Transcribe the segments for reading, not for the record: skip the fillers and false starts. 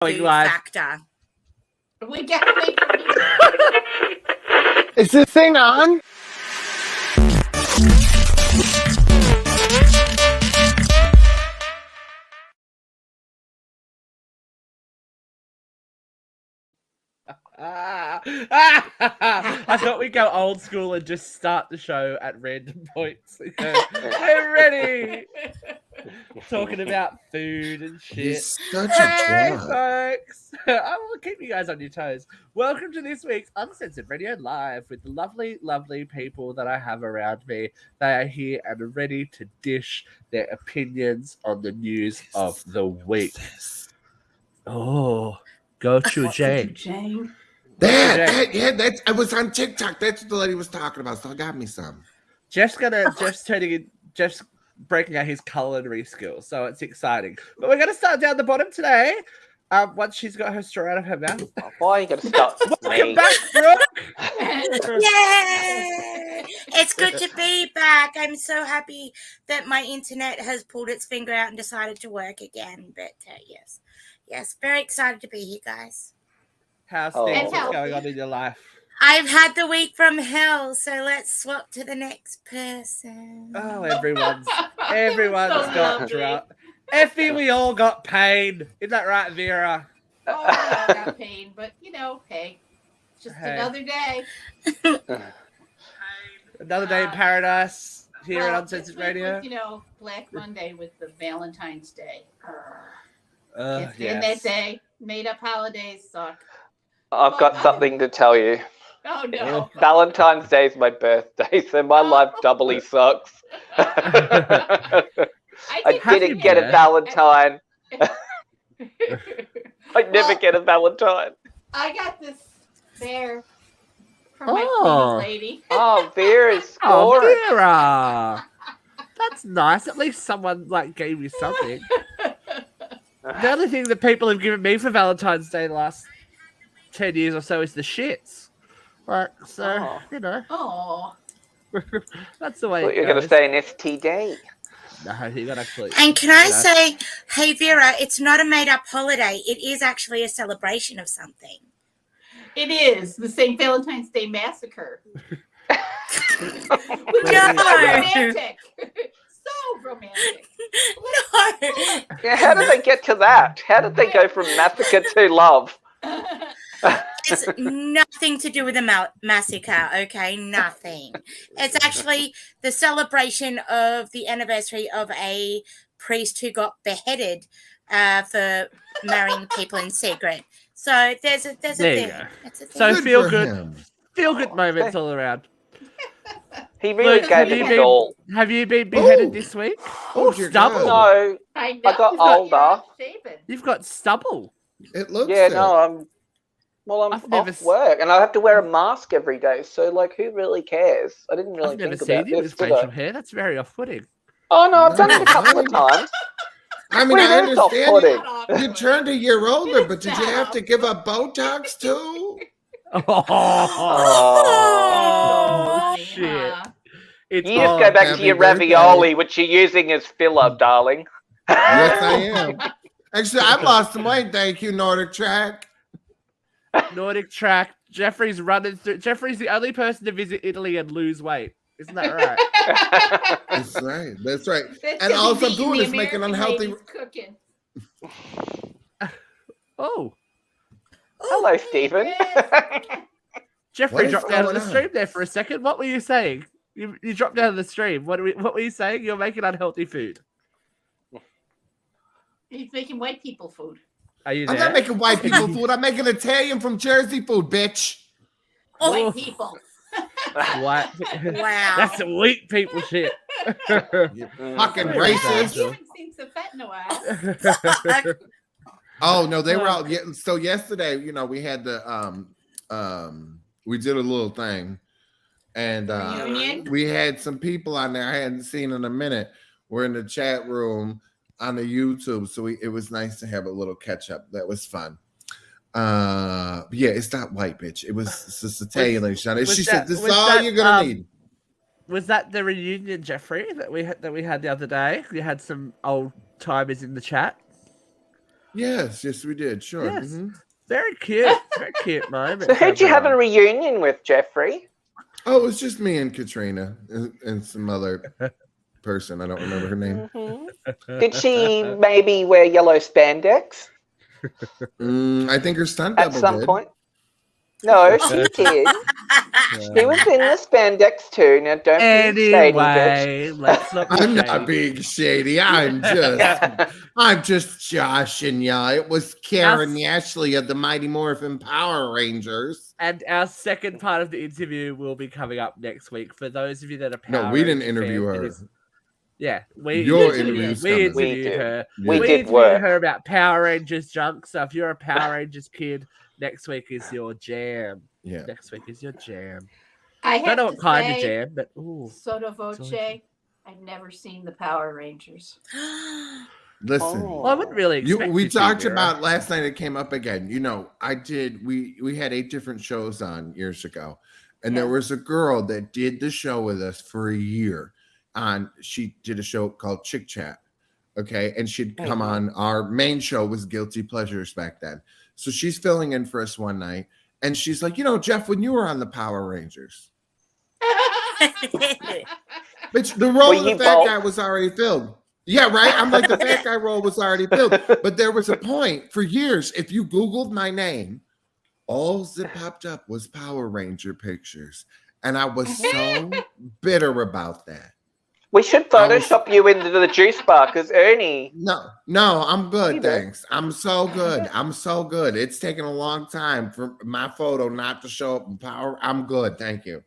Food factor. We gotta make Is this thing on? I thought we'd go old school and just start the show at random points. We're ready. Talking about food and shit. He's such a Hey, twat. folks. I will keep you guys on your toes. Welcome to this week's Uncensored Radio Live with the lovely, lovely people that I have around me. They are here and are ready to dish their opinions on the news of the week. Oh, go to Jane. That's I was on TikTok. That's what the lady was talking about. So I got me some. Jeff's breaking out his culinary skills, so it's exciting. But we're gonna start down the bottom today. Once she's got her straw out of her mouth. Why are you gonna start with Welcome me? back, Brooke. Yay! It's good to be back. I'm so happy that my internet has pulled its finger out and decided to work again. But yes, very excited to be here, guys. How's Oh. things going on in your life? I've had the week from hell, so let's swap to the next person. Oh, everyone's so got lovely. drunk. Effie, we all got pain. Isn't that right, Vera? Oh, I got pain, but hey, it's just Hey. another day. Another day in paradise here Well, at Uncensored this week Radio. was, Black Monday with the Valentine's Day. Yes. And that day, made up holidays suck. I've got something to tell you. Oh no. Valentine's Day is my birthday, so my life doubly sucks. I didn't get a Valentine. I never get a Valentine. I got this bear from my Oh. cleaning lady. Oh, Vera's Oh, scoring. Vera. That's nice. At least someone gave you something. The only thing that people have given me for Valentine's Day the last 10 years or so is the shits. Oh. Oh. That's the way Well, it you're going to goes. say an STD. No, you got actually. And can I Yeah. say, hey Vera, it's not a made-up holiday. It is actually a celebration of something. It is the St. Valentine's Day Massacre. No. Romantic. So romantic. No. Yeah, how did they get to that? How did they go from massacre to love? It's nothing to do with the massacre, okay? Nothing. It's actually the celebration of the anniversary of a priest who got beheaded for marrying people in secret. So there's a There thing. you go. It's a thing. So Good feel for good. him. Feel good moments all around. He really Luke, gave it his all. Have you been beheaded Ooh. this week? Oh, Oh, dear stubble. God. No, I know. I got older. Shaven. You've got stubble. It looks Yeah, it. no, I'm I've never off work, and I have to wear a mask every day. So, who really cares? I didn't really I've never think seen about you with this, did facial I? hair. That's very off-putting. Oh no, I've done it a couple of No. times. I mean, What I do you mean it's understand off-putting? Not awkward. you turned a year older, but did you Stop. have to give up Botox too? Oh, Oh, shit. huh? It's You just on. go back to Happy your birthday. ravioli, which you're using as filler, darling. Yes, I am. Actually, I lost some weight. Thank you, Nordic Track. Nordic track. Jeffrey's running through. Jeffrey's the only person to visit Italy and lose weight. Isn't that right? That's right. That's right. That's And 'cause all he's I'm eating doing the is making American unhealthy. ladies cooking. Oh, Hello, Stephen. Jeffrey What is dropped out of going the on? stream there for a second. What were you saying? You dropped out of the stream. What were you saying? You're making unhealthy food. He's making white people food. Are you I'm there? not making white people food. I'm making Italian from Jersey food, bitch. Oh. White people. What? Wow. That's some weak people shit. Fucking Very racist. You haven't seen Safette in a while. Oh no, they were out. So yesterday, we had the we did a little thing, and Reunion? we had some people on there I hadn't seen in a minute. We're in the chat room on the YouTube, so it was nice to have a little catch up. That was fun. Yeah, it's not white, bitch. It's just Italian. Was She that- said, "This is was all that, you're gonna need." Was that the reunion, Jeffrey, that we had the other day? You had some old timers in the chat. Yes, we did. Sure. Yes. Mhm. Very cute. Very cute moment. So who'd you have a reunion with, Jeffrey? Oh, it was just me and Katrina and some other person. I don't remember her name. Did she maybe wear yellow spandex I think her stunt at double some did. point? No, she did. She was in the spandex too. Now don't be shady, bitch. Anyway, let's not be I'm shady. not being shady. I'm just joshing ya. It was Karen Ashley of the Mighty Morphin Power Rangers. And our second part of the interview will be coming up next week. For those of you that are Power No, we didn't Ranger interview fans, her. we Your interviewed interview's we coming. interviewed her. Yeah. We We did interviewed work. her about Power Rangers junk. So if you're a Power Rangers kid, next week is your jam. Yeah. Next week is your jam. I Don't have know to what kind of say, jam, but ooh. Soda Voce, I've never seen the Power Rangers. Listen. Oh. Well, I wouldn't really expect We you to, talked Vera. about last night. It came up again. You know, we had 8 different shows on years ago, and there was a girl that did the show with us for a year. She did a show called Chick Chat, okay, and she'd come on. Our main show was Guilty Pleasures back then, so she's filling in for us one night, and she's like, you know, Jeff, when you were on the Power Rangers, bitch, the role of the fat guy was already filled. Yeah, right. I'm like, the fat guy role was already filled. But there was a point for years. If you Googled my name, all that popped up was Power Ranger pictures. And I was so bitter about that. We should Photoshop you into the juice bar because Ernie. No, I'm good. Thanks. I'm so good. It's taken a long time for my photo not to show up in Power. I'm good. Thank you.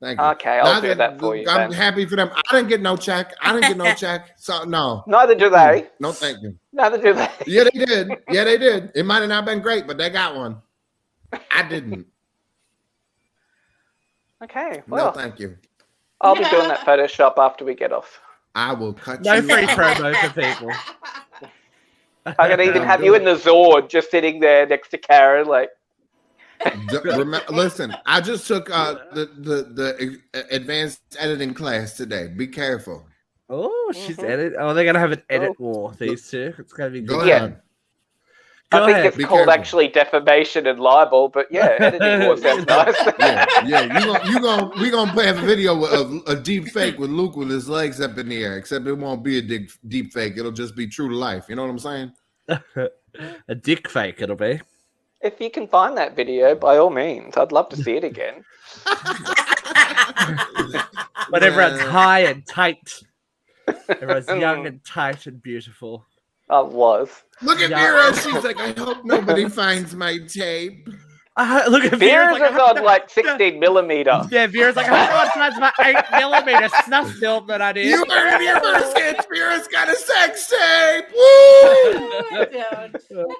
Okay, I'll do that for you. I'm then. happy for them. I didn't get no check. So no. Neither do they. No, thank you. Neither do they. Yeah, they did. It might have not been great, but they got one. I didn't. Okay. Well, No, thank you. I'll be doing that Photoshop after we get off. I will cut No you free off. promo for people. I'm gonna even have you in the Zord, just sitting there next to Karen, like. Listen, I just took the advanced editing class today. Be careful. Oh, she's edit. Oh, they're gonna have an edit war. These two. It's gonna be good. Go fun. ahead. Go I think ahead. it's Be called careful. actually defamation and libel, but yeah, editing war sounds nice. Yeah. We gonna play a video of a deep fake with Luke with his legs up in the air. Except it won't be a deep fake. It'll just be true to life. You know what I'm saying? A dick fake. It'll be. If you can find that video, by all means, I'd love to see it again. But everyone's high and tight. Everyone's young and tight and beautiful. I was. Look at Yeah. Vera. She's like, I hope nobody finds my tape. Look at Vera's Vera's is on like 16 millimeter. Yeah, Vera's like, I finds my 8mm snuff film that I did. You heard it here first, kids. Vera's got a sex tape. Woo! I don't.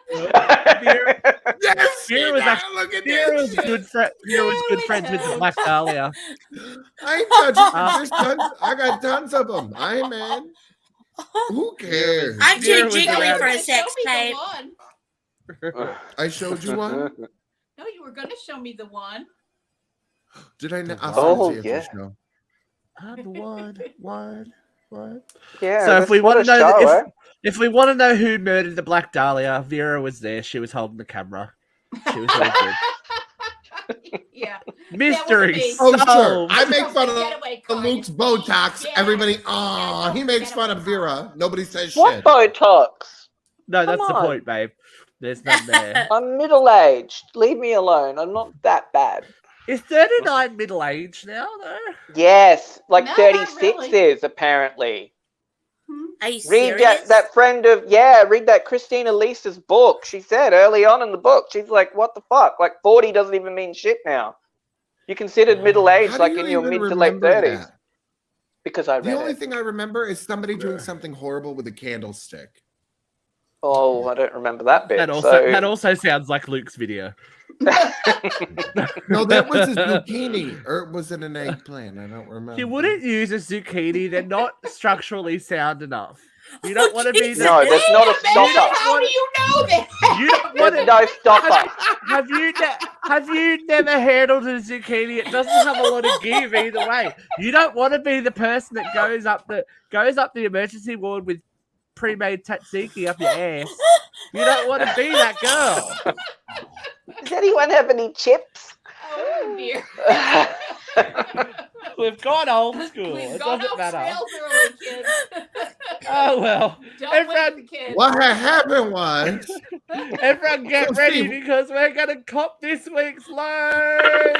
Yes, Vera was Vera, actually- look at Vera was this. good friends with the Black Dahlia. I ain't touching. There's tons, I got tons of them. I ain't mad. Who cares? I'm Vera too was jiggly around- for a Show sex me the tape. one. I showed you one. No, you were going to show me the one. Did I? I'll Oh, send it to you yeah. after the show. I'm the one. Yeah. So if we what want a to know, show, eh? if we want to know who murdered the Black Dahlia, Vera was there. She was holding the camera. She was all good. Yeah. Mystery me. Oh, sure. solved. I make fun of Getaway car. Luke's Botox. Yeah. Everybody, Yeah, he makes fun of getaway car. Vera. Nobody says What shit. Botox? No, that's Come the on. point, babe. There's none there. I'm middle-aged. Leave me alone. I'm not that bad. Is 39 middle-aged now, though? Yes, like No, not 36 really. is apparently. Are you Read serious? that friend of read that Christina Lisa's book. She said early on in the book, she's like, "What the fuck? Like 40 doesn't even mean shit now. You're considered middle-aged How do like you in your even mid to late remember 30s." that? Because I The read only it. thing I remember is somebody doing something horrible with a candlestick. Oh, I don't remember that bit. That also sounds like Luke's video. No, that was a zucchini, or was it an eggplant? I don't remember. You wouldn't use a zucchini. They're not structurally sound enough. You don't want to be Jesus. the. No, there's not a stopper. How do you know that? You don't want There's to. no stopper. Have you never handled a zucchini? It doesn't have a lot of give either way. You don't want to be the person that goes up the emergency ward with pre-made tzatziki up your ass. You don't want to be that girl. Does anyone have any chips? Oh dear. We've gone old school. We've It gone doesn't off matter. trails early, kids. Oh well. Don't wake Everyone, the kids. What had happened was everyone get So, ready Steve- because we're gonna cop this week's load.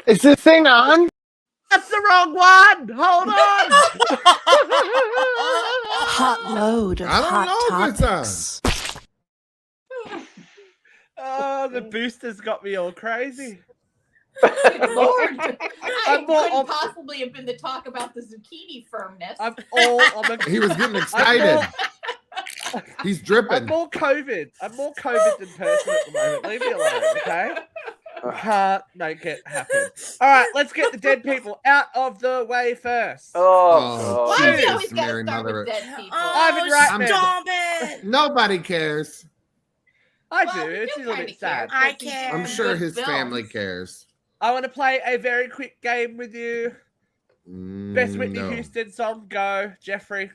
Is this thing on? That's the wrong one. Hold on. Hot load of I don't hot know if it's on. topics. Oh, the boosters got me all crazy. Lord, I'm I more couldn't op- possibly have been the talk about the zucchini firmness. I'm all on the. he was getting excited. He's I'm dripping. more COVID. I'm more COVID than person at the moment. Leave me alone, okay? Can't make it happen. All right, let's get the dead people out of the way first. Oh, Why God. do we Jesus, always gotta Mary start Mother. with dead people? Ivan Reitman. Stop it! Nobody cares. I Well, do. we It's a do little kinda bit sad. care. I care. I'm sure Good his family films. cares. I want to play a very quick game with you. Best Whitney No. Houston song, go, Jeffrey.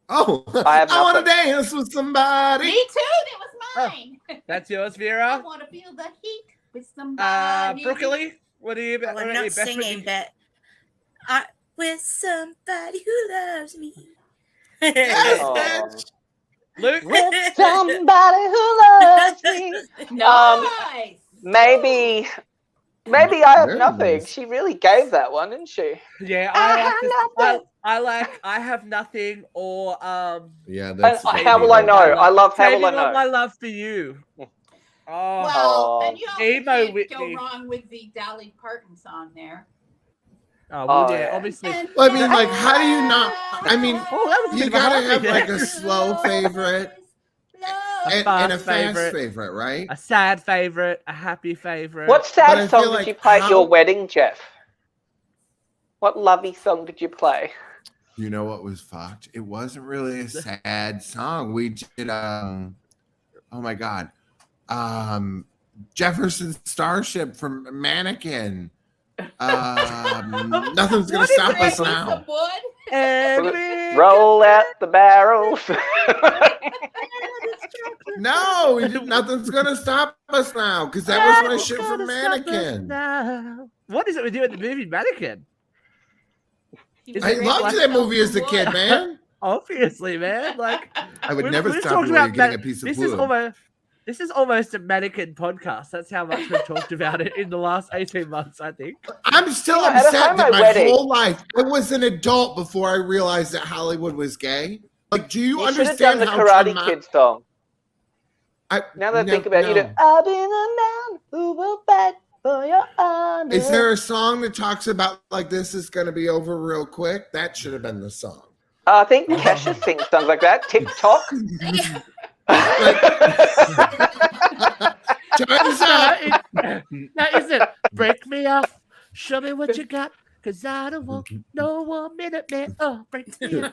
Oh, I have want to nothing. dance with somebody. Me too. That was mine. That's yours, I Vera. want to feel the heat with somebody. Broccoli, what are you? Well, what I'm are not your best singing, Whitney- but with somebody who loves me. Yes, Oh. bitch. Luke? With somebody who loves me. Nice. Maybe I have Very nothing. nice. She really gave that one, didn't she? Yeah, I I like have this. nothing. I like I have nothing or Yeah, And that's. how will I know? I love how saving will I all my know? love for you. Oh, Well, and you also Emo can't Whitney. go wrong with the Dolly Parton song there. well, Oh, yeah, yeah. obviously. Well, I mean, like, how do you not? I mean, Oh, that was a you bit of a gotta heartbeat have there. like a slow favorite and a fast fast favorite. favorite, right? A sad favorite, a happy favorite. What But I sad feel song did like you play at how- your wedding, Jeff? What lovey song did you play? You know what was fucked? It wasn't really a sad song. We did oh my god. Jefferson Starship from Mannequin. Nothing's gonna What is stop it? us Piece now. of wood. Every Roll out the barrels. No, we did, nothing's gonna stop us now because that was my shit from Mannequin. What is it with you in the movie Mannequin? He I was loved raising that movie piece as a of kid, wood. man. Obviously, man. Like I would we- never we've stop talked you when you're about getting a Man- piece of this wood. This is almost a Mannequin podcast. That's how much we've talked about it in the last 18 months, I think. I'm still Yeah, at a upset that homo my wedding. whole life I was an adult before I realized that Hollywood was gay. Like, do you You should have done understand the how Karate trauma- Kid song. I, Now that I no, think about it, you no. know, I've been a man who will fight for your honor. Is there a song that talks about like this is going to be over real quick? That should have been the song. I think Kesha sings songs like that. TikTok. Turns out, That isn't break me off. Show me what you got. Cause I don't want no 1 minute, man. Oh, break me off.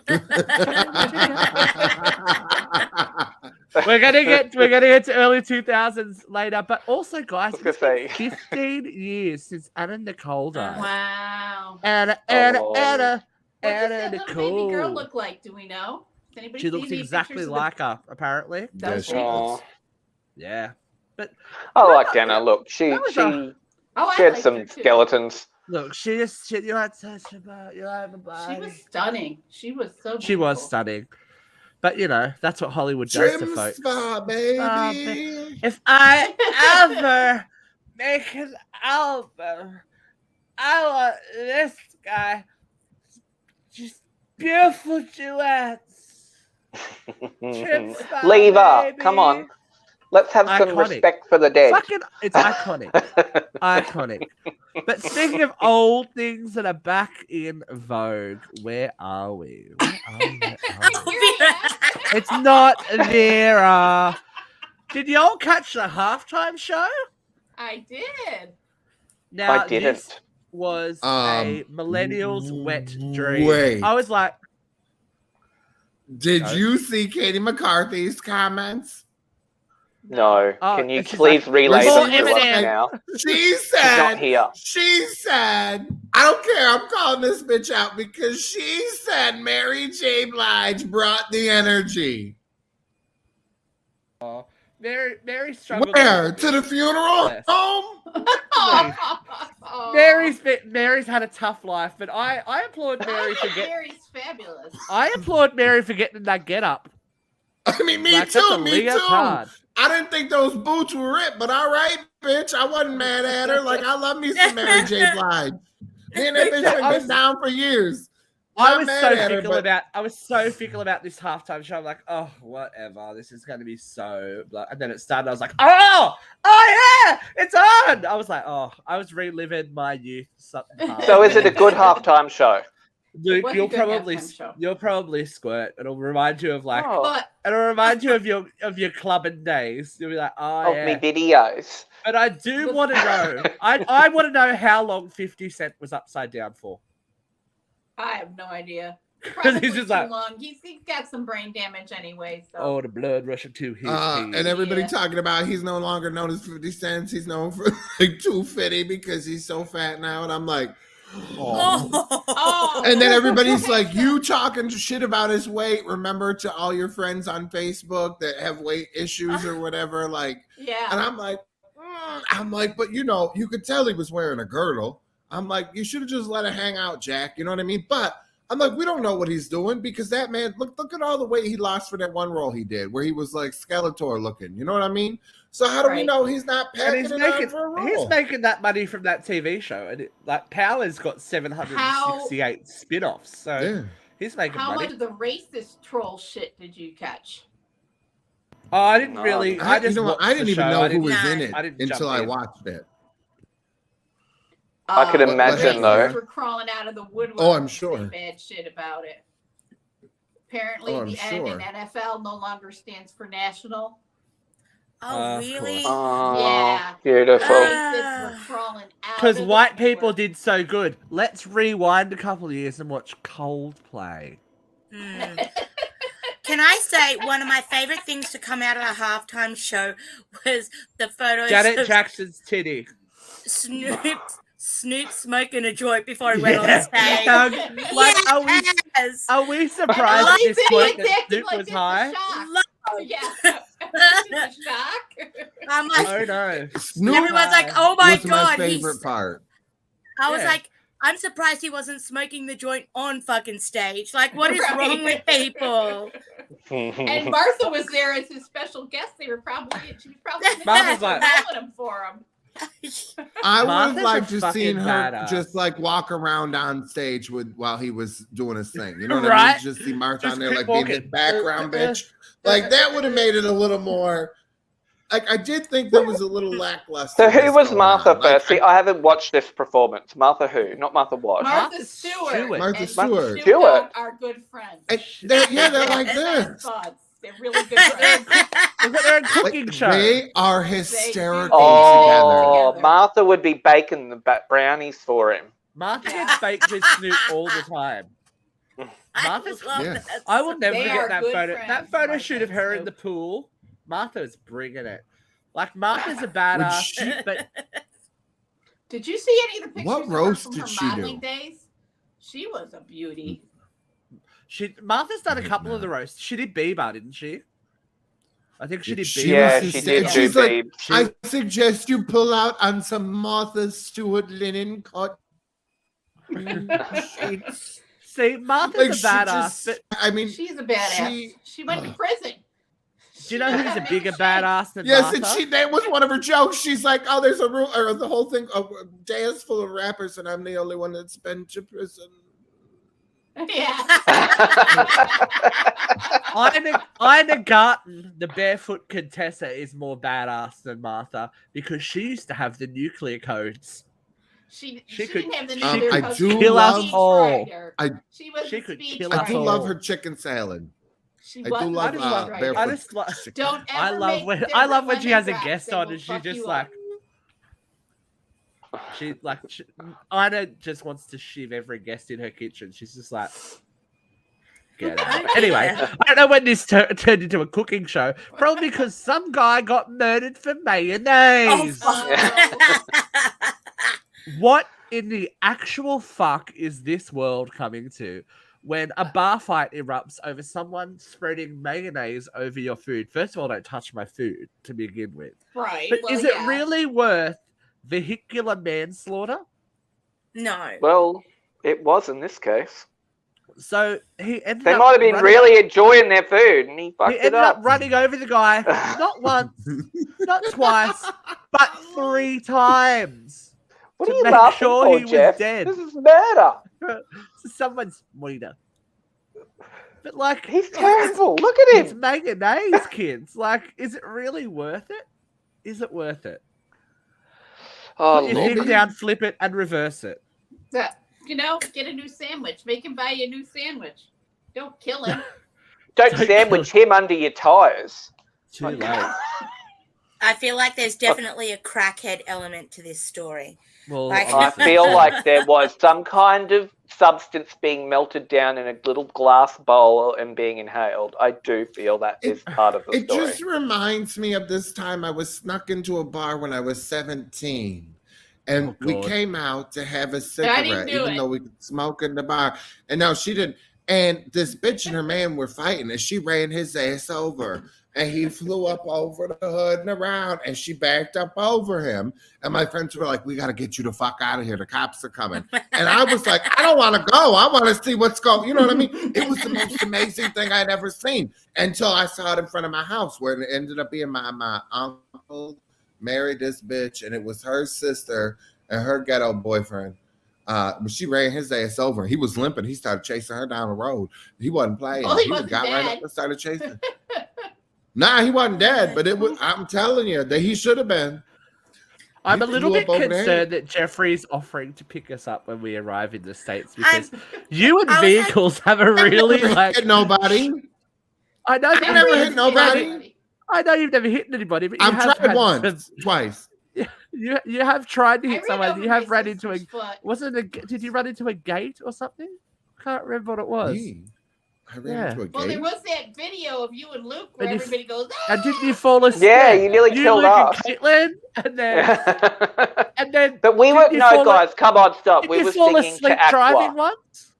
We're gonna get to early 2000s later, but also, guys, I was it's gonna been say. 15 years since Anna Nicole died. Wow. Anna Oh. What does that little Nicole. baby girl look like? Do we know? Does anybody She see looks any exactly pictures of like her, apparently. yeah, she Oh, was. Yeah. I like Anna. Look, she That was she a- Oh, I she had liked some her too. skeletons. Look, she just you like touch about you have a She body. was stunning. She was so. She was beautiful. stunning. But you know, that's what Hollywood does to Trim folks. spot, baby. If I ever make an album, I want this guy. Just beautiful duets. Trim spot, Leave up. baby. Come on. Let's have some Iconic. respect for the dead. Fucking, it's iconic. Iconic. But speaking of old things that are back in vogue, where are we? Where are we? Where are we? It's not Vera. Did y'all catch the halftime show? I did. Now, I didn't. this was a millennial's wet dream. wait. I was like, Did you see Katie McCarthy's comments? No. Oh, Can you it's just please like- relay More them to us Eminem. now? She She's not said, here. she said, I don't care. I'm calling this bitch out because she said Mary J. Blige brought the energy. Mary struggled. Where? To the funeral Yes. home? Mary's had a tough life, but I applaud Mary for getting. Mary's fabulous. I applaud Mary for getting that get up. I mean, me Like, that's too. a Me too. leotard. I didn't think those boots were ripped, but all right, bitch. I wasn't mad at her. Like, I love me some Mary J. Blige. Me and that bitch I have was- been down for years. I Not was mad so at her, fickle but- about. I was so fickle about this halftime show. I'm like, oh, whatever. This is going to be so. And then it started. I was like, oh yeah, it's on. I was like, oh, I was reliving my youth. So is it a good halftime show? Luke, was a you'll good halftime probably squirt. It'll remind you of like. Oh, But It'll remind you of your clubbing days. You'll be like, oh of yeah. me videos. But I do want to know. I want to know how long 50 Cent was upside down for. I have no idea. He's Probably just too like- long. He's got some brain damage anyway. So Oh, the blood rushing to his head. And everybody Yeah. talking about he's no longer known as 50 Cents. He's known for like 250 because he's so fat now. And I'm like, oh. Oh. And then everybody's like, you talking shit about his weight. Remember to all your friends on Facebook that have weight issues or whatever. Like, Yeah. and I'm like, but you could tell he was wearing a girdle. I'm like, you should have just let it hang out, Jack. You know what I mean? But I'm like, we don't know what he's doing because that man, look at all the weight he lost for that one role he did where he was like Skeletor looking. You know what I mean? So how do we Right. know he's not And packing he's it making, on for a role? he's making that money from that TV show. And Power's got 768 spin-offs. So Yeah. he's making How money. much of the racist troll shit did you catch? Oh, I didn't really. I just watched I didn't the even show. know I who didn't- was in it I didn't until jump I in. watched it. I could imagine, though. We're crawling out of the woodwork. Oh, I'm and saying sure. Bad shit about it. Apparently, Oh, I'm the sure. NFL no longer stands for national. Oh, Of really? course. Oh, Yeah. beautiful. Racists were crawling out. Because of the white people woodwork. did so good. Let's rewind a couple of years and watch Coldplay. Hmm. Can I say one of my favorite things to come out of the halftime show was the photos Janet of Jackson's titty. Snoop smoking a joint before he went on Yeah. stage. Like, Yes. are we And surprised all at he's this doing point is that acting Snoop like was it's a high? shock. Love. Yeah. It's a shock. I'm like, Oh no. Snoop everyone's like, oh my was my god. favorite part. I was Yeah. like, I'm surprised he wasn't smoking the joint on fucking stage. Like, what is Right. wrong with people? And Martha was there as his special guest. She was probably Martha's like- calling him for him. I would have Martha's liked a to seen fucking her badass. just like walk around on stage while he was doing his thing. You know what I Right? mean? Just see Martha Just on there keep like being his walking. background bitch. Like that would have made it a little more. Like I did think there was a little lackluster. So who was going Martha on. Like, first? See, I haven't watched this performance. Martha who? Not Martha what? Martha Martha Stewart. Stewart. Martha and Stewart. Snoop Dogg Stewart. are good friends. and they're like this. Buds. They're really good friends. Look at their Like, cooking show. they are hysterical Oh, together. Martha would be baking the brownies for him. Martha gets baked with Snoop all the time. Martha's- love Yeah. that. I will never They are forget that good photo. friends, That photo Martha shoot of and her in Snoop. the pool. Martha's bringing it. Like Martha's a badass, she- but Did you see any of the pictures What of her roast from did her she modeling do? days? She was a beauty. Martha's done a did couple of the not. roasts. She did Bieber, didn't she? I think she did She Bieber. Yeah, was she hysterical. did And do she's like, Babe. I suggest you pull out on some Martha Stewart linen cotton sheets. See, Martha's Like, a she badass, just- but I mean, She's a badass. She went to prison. do you know who's a bigger badass than yes, Martha? and that was one of her jokes. She's like, "Oh, there's a rule, or the whole thing, a dance full of rappers, and I'm the only one that's been to prison." Yeah. Ina Garten, the barefoot Contessa, is more badass than Martha because she used to have the nuclear codes. She She didn't could- have the she nuclear could codes. kill She was us a speech all. writer. I- She was she a could speech kill I us do writer. love all. her chicken salad. She I was do a love speech barefoot. writer. I just love. Don't I ever love make when them I love when she has a rap. guest They on will and she fuck just you like up. Ina just wants to shiv every guest in her kitchen. She's just like. Get out. Anyway, I don't know when this turned into a cooking show. Probably because some guy got murdered for mayonnaise. Oh, What in the actual fuck is this world coming to? when a bar fight erupts over someone spreading mayonnaise over your food. First of all, don't touch my food to begin with. Right. But well, is it yeah. really worth vehicular manslaughter? No. Well, it was in this case. So he ended They up might have been running really enjoying their food, and he He fucked it ended up. up running over the guy not once, not twice, but 3 times What to are you make laughing sure for, he was Jeff? dead. This is murder. So someone's wiener. But like, He's terrible. Look at it's him. mayonnaise, kids. Like, is it really worth it? Is it worth it? Oh, Put your Lord. feet down, flip it, and reverse it. You know, get a new sandwich. Make him buy you a new sandwich. Don't kill him. Don't sandwich him under your tires. Too late. I feel like there's definitely a crackhead element to this story. Well, Like- I obviously. feel like there was some kind of substance being melted down in a little glass bowl and being inhaled. I do feel that is part of the It story. just reminds me of this time I was snuck into a bar when I was 17. And Oh, we God. came out to have a I didn't cigarette, do even it. though we could smoke in the bar. And no, she didn't. And this bitch and her man were fighting, and she ran his ass over. And he flew up over the hood and around, and she backed up over him. And my friends were like, "We got to get you the fuck out of here. The cops are coming." And I was like, "I don't want to go. I want to see what's going." You know what I mean? It was the most amazing thing I'd ever seen until I saw it in front of my house, where it ended up being my uncle married this bitch, and it was her sister and her ghetto boyfriend. But she ran his ass over. He was limping. He started chasing her down the road. He wasn't playing. Well, he He wasn't got right dead. up and started chasing. Nah, he wasn't dead, but it was. I'm telling you that he should have been. I'm a He little flew bit up over there. concerned that Jeffrey's offering to pick us up when we arrive in the States because I'm- you and I was like- vehicles have a really Never like. hit nobody. I know that I've you've never never hit nobody. I know you've never hit anybody, but you I've have tried had once, twice. You have tried to I hit ran someone. over You my have run into a. sister's foot. Wasn't it? Did you run into a gate or something? Can't remember what it was. Me? I ran Yeah. into a Well, there gate. was that video of you and Luke where And you- everybody goes, And didn't you "Ah!" fall asleep? Yeah, you nearly killed Luke us. and Caitlin, and then But we Didn't were you no fall a- guys. Come on, stop. did We you were fall singing asleep to driving Aqua. once?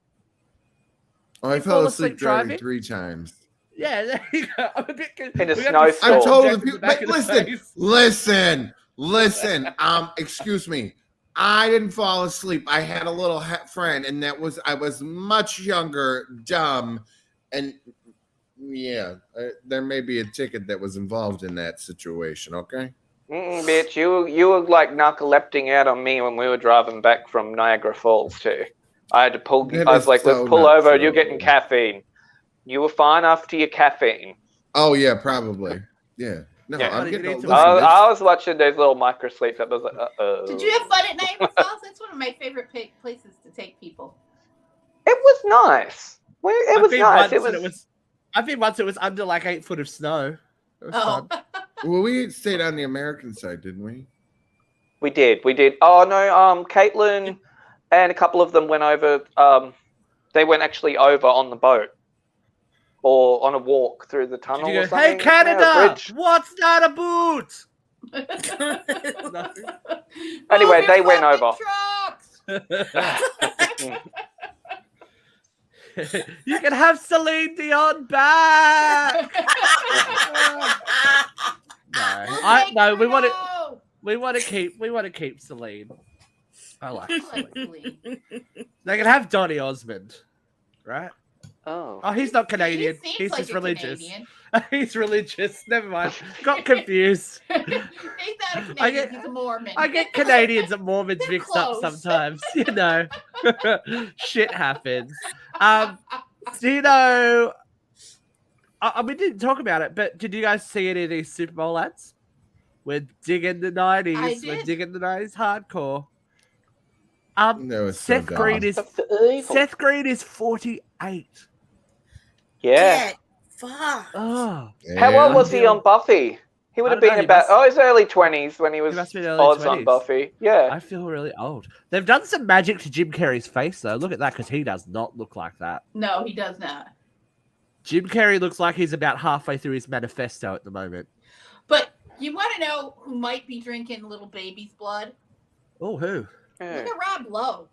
Oh, I you fell fall asleep asleep driving driving? 3 times. Yeah, there you go. I'm a bit. In a we got this snowstorm. I told Jack the in people. back Wait, of the listen, face. listen. Excuse me. I didn't fall asleep. I had a little friend, and I was much younger, dumb, and yeah, there may be a ticket that was involved in that situation. Okay. Bitch, you were like narcolepting out on me when we were driving back from Niagara Falls too. I had to pull. That I was is like, so "Let's pull not over. true. You're getting caffeine." You were fine after your caffeine. Oh yeah, probably. Yeah. No, Yeah. I'm getting. You need to- Listen, I was watching those little micro sleeps. I was like, "Uh-oh." Did you have fun at Niagara Falls? That's one of my favorite places to take people. It was nice. It was nice. I've been once. It was under like 8 foot of snow. It was Oh, fun. well, we stayed on the American side, didn't we? We did. Oh no, Caitlin and a couple of them went over. They went actually over on the boat or on a walk through the tunnel. Did you or go, hey something. Yeah, Canada, bridge. what's that a boot? Anyway, Move they your went fucking over. trucks! You can have Celine Dion back. No, we want to keep Celine. I like Celine. They can have Donny Osmond, right? Oh. Oh, he's not Canadian. He seems He's like just a religious. Canadian. He's religious. Never mind. Got confused. He's not a Canadian. He's a Mormon. I get Canadians and Mormons They're mixed up close. sometimes. You know, shit happens. Do you know? We didn't talk about it, but did you guys see any of these Super Bowl ads? We're digging the I 90s. We're did. digging the 90s hardcore. No, it's so Seth dumb. Green is That's the evil. Seth Green is 48. Yeah. Get fucked. Oh, How Yeah. old was he on Buffy? He would I have don't know, been he about must- his early 20s when he was must be in early Oz on 20s. Buffy. Yeah. I feel really old. They've done some magic to Jim Carrey's face, though. Look at that, because he does not look like that. No, he does not. Jim Carrey looks like he's about halfway through his manifesto at the moment. But you want to know who might be drinking little baby's blood? Oh, who? Look at Rob Lowe.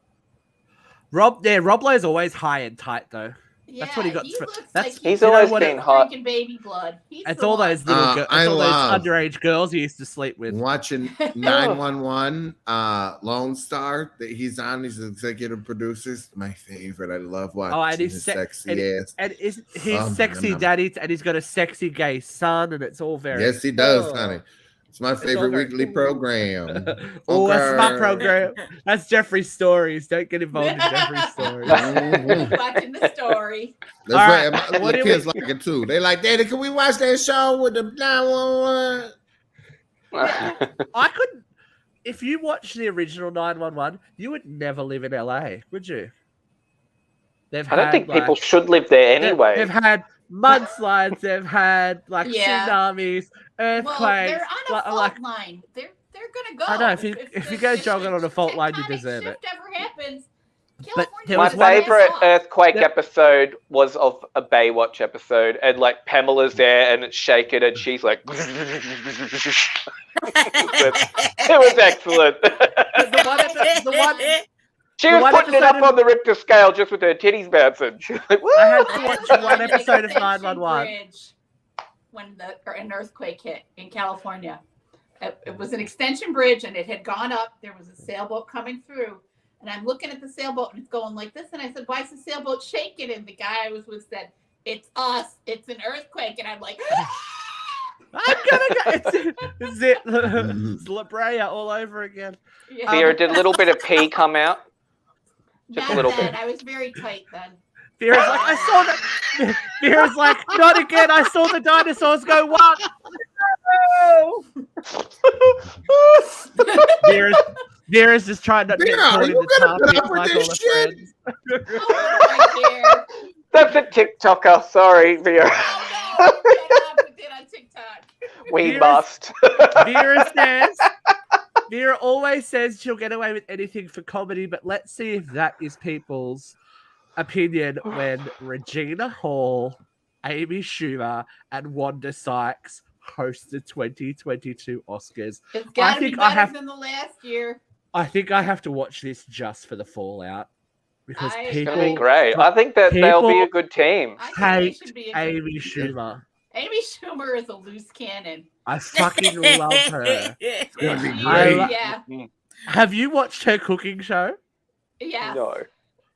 Rob Lowe's always high and tight though. Yeah, That's what he got. He looks That's- like He's you know always what been it- hot. drinking baby blood. He's It's the all one. those little I it's all love- those underage girls he used to sleep with. Watching 911, Lone Star that he's on. He's an executive producer. My favorite. I love watching Oh, and he's his se- sexy ass. And he's Oh, sexy man. daddy, and he's got a sexy gay son, and it's all very. Yes, he does, Oh. honey. It's my all favorite very- weekly program. Oh, that's Okay. my program. That's Jeffrey's stories. Don't get involved in Jeffrey's stories. Mhm. Watching the story. That's All right. right, My what do kids we- like it too. They like, Daddy, can we watch that show with the 911? I couldn't. If you watch the original 911, you would never live in LA, would you? I don't think people should live there anyway. They've had mudslides. They've had Yeah. tsunamis, Well, earthquakes. they're on a fault like, line. They're gonna go. I know, if you go jogging on a fault line, you tectonic deserve shift ever happens, But California there My was is one ass favorite off. earthquake Yep. episode was of a Baywatch episode, and like Pamela's there and it's shaking, and she's like, it was excellent. the one She The was one putting it episode up of- on the Richter scale just with her titties bouncing. She was like, woo! I had to I watch had to one an episode of extension 911. bridge when an earthquake hit in California. It was an extension bridge, and it had gone up. There was a sailboat coming through, and I'm looking at the sailboat, and it's going like this. And I said, "Why is the sailboat shaking?" And the guy I was with said, "It's us. It's an earthquake." And I'm like, I'm gonna go. It's La Brea all over again. yeah. Vera, did a little bit of pee come out? Just a Not little then. bit. I was very tight then. Vera's like, I saw that. Vera's like, not again. I saw the dinosaurs go what? No! Vera's just trying not to get Vera, caught are in you the gonna put topic up with like all this the shit? friends. Oh, right there. That's a TikToker. Sorry, Vera. Oh no! We cannot put that on TikTok. We Vera's- must. Vera always says she'll get away with anything for comedy, but let's see if that is people's opinion when Regina Hall, Amy Schumer, and Wanda Sykes host the 2022 Oscars. It's got to be think I better have- than the last year. I think I have to watch this just for the fallout because It's It's people gonna be great. I think that they'll be people a good team. I think they hate should be a good- Amy Schumer. Amy Schumer is a loose cannon. I fucking love her. It's gonna be She- great. Yeah, Have you watched her cooking show? yeah. No.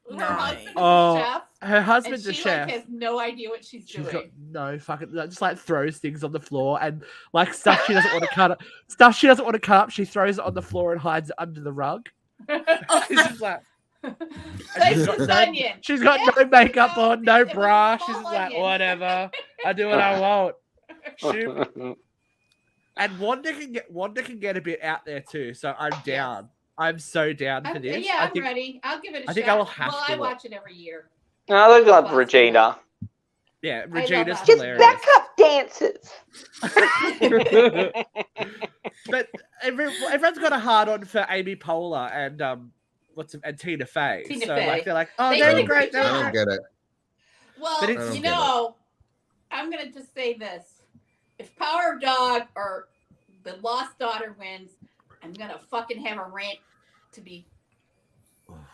Her No. husband is Oh, a chef, Her and husband's she a chef. has no idea what she's She's doing. got no fucking just like throws things on the floor and like stuff she doesn't want to cut up. Stuff she doesn't want to cut up, she throws it on the floor and hides it under the rug. She's just like Slice got this no- onion. she's got Yeah, no makeup you know, on, no it was a bra. She's small just like onion. whatever. I do what I want. Shoot. And Wanda can get a bit out there too. So I'm down. I'm so down for this. Yeah, I I'm think ready. I'll give it a shot. I think I will have well, to I watch. watch it every year. No, they love Last Regina. yeah, love Regina's that. Just hilarious. backup dancers. But everyone's got a hard on for Amy Poehler and and Tina Fey. Tina so Fey. like they're like, oh, They they're did a great. great I They're don't great. get it. Well, But it's- I don't you get it. know, I'm gonna just say this: if Power of Dog or The Lost Daughter wins, I'm gonna fucking have a rant to be.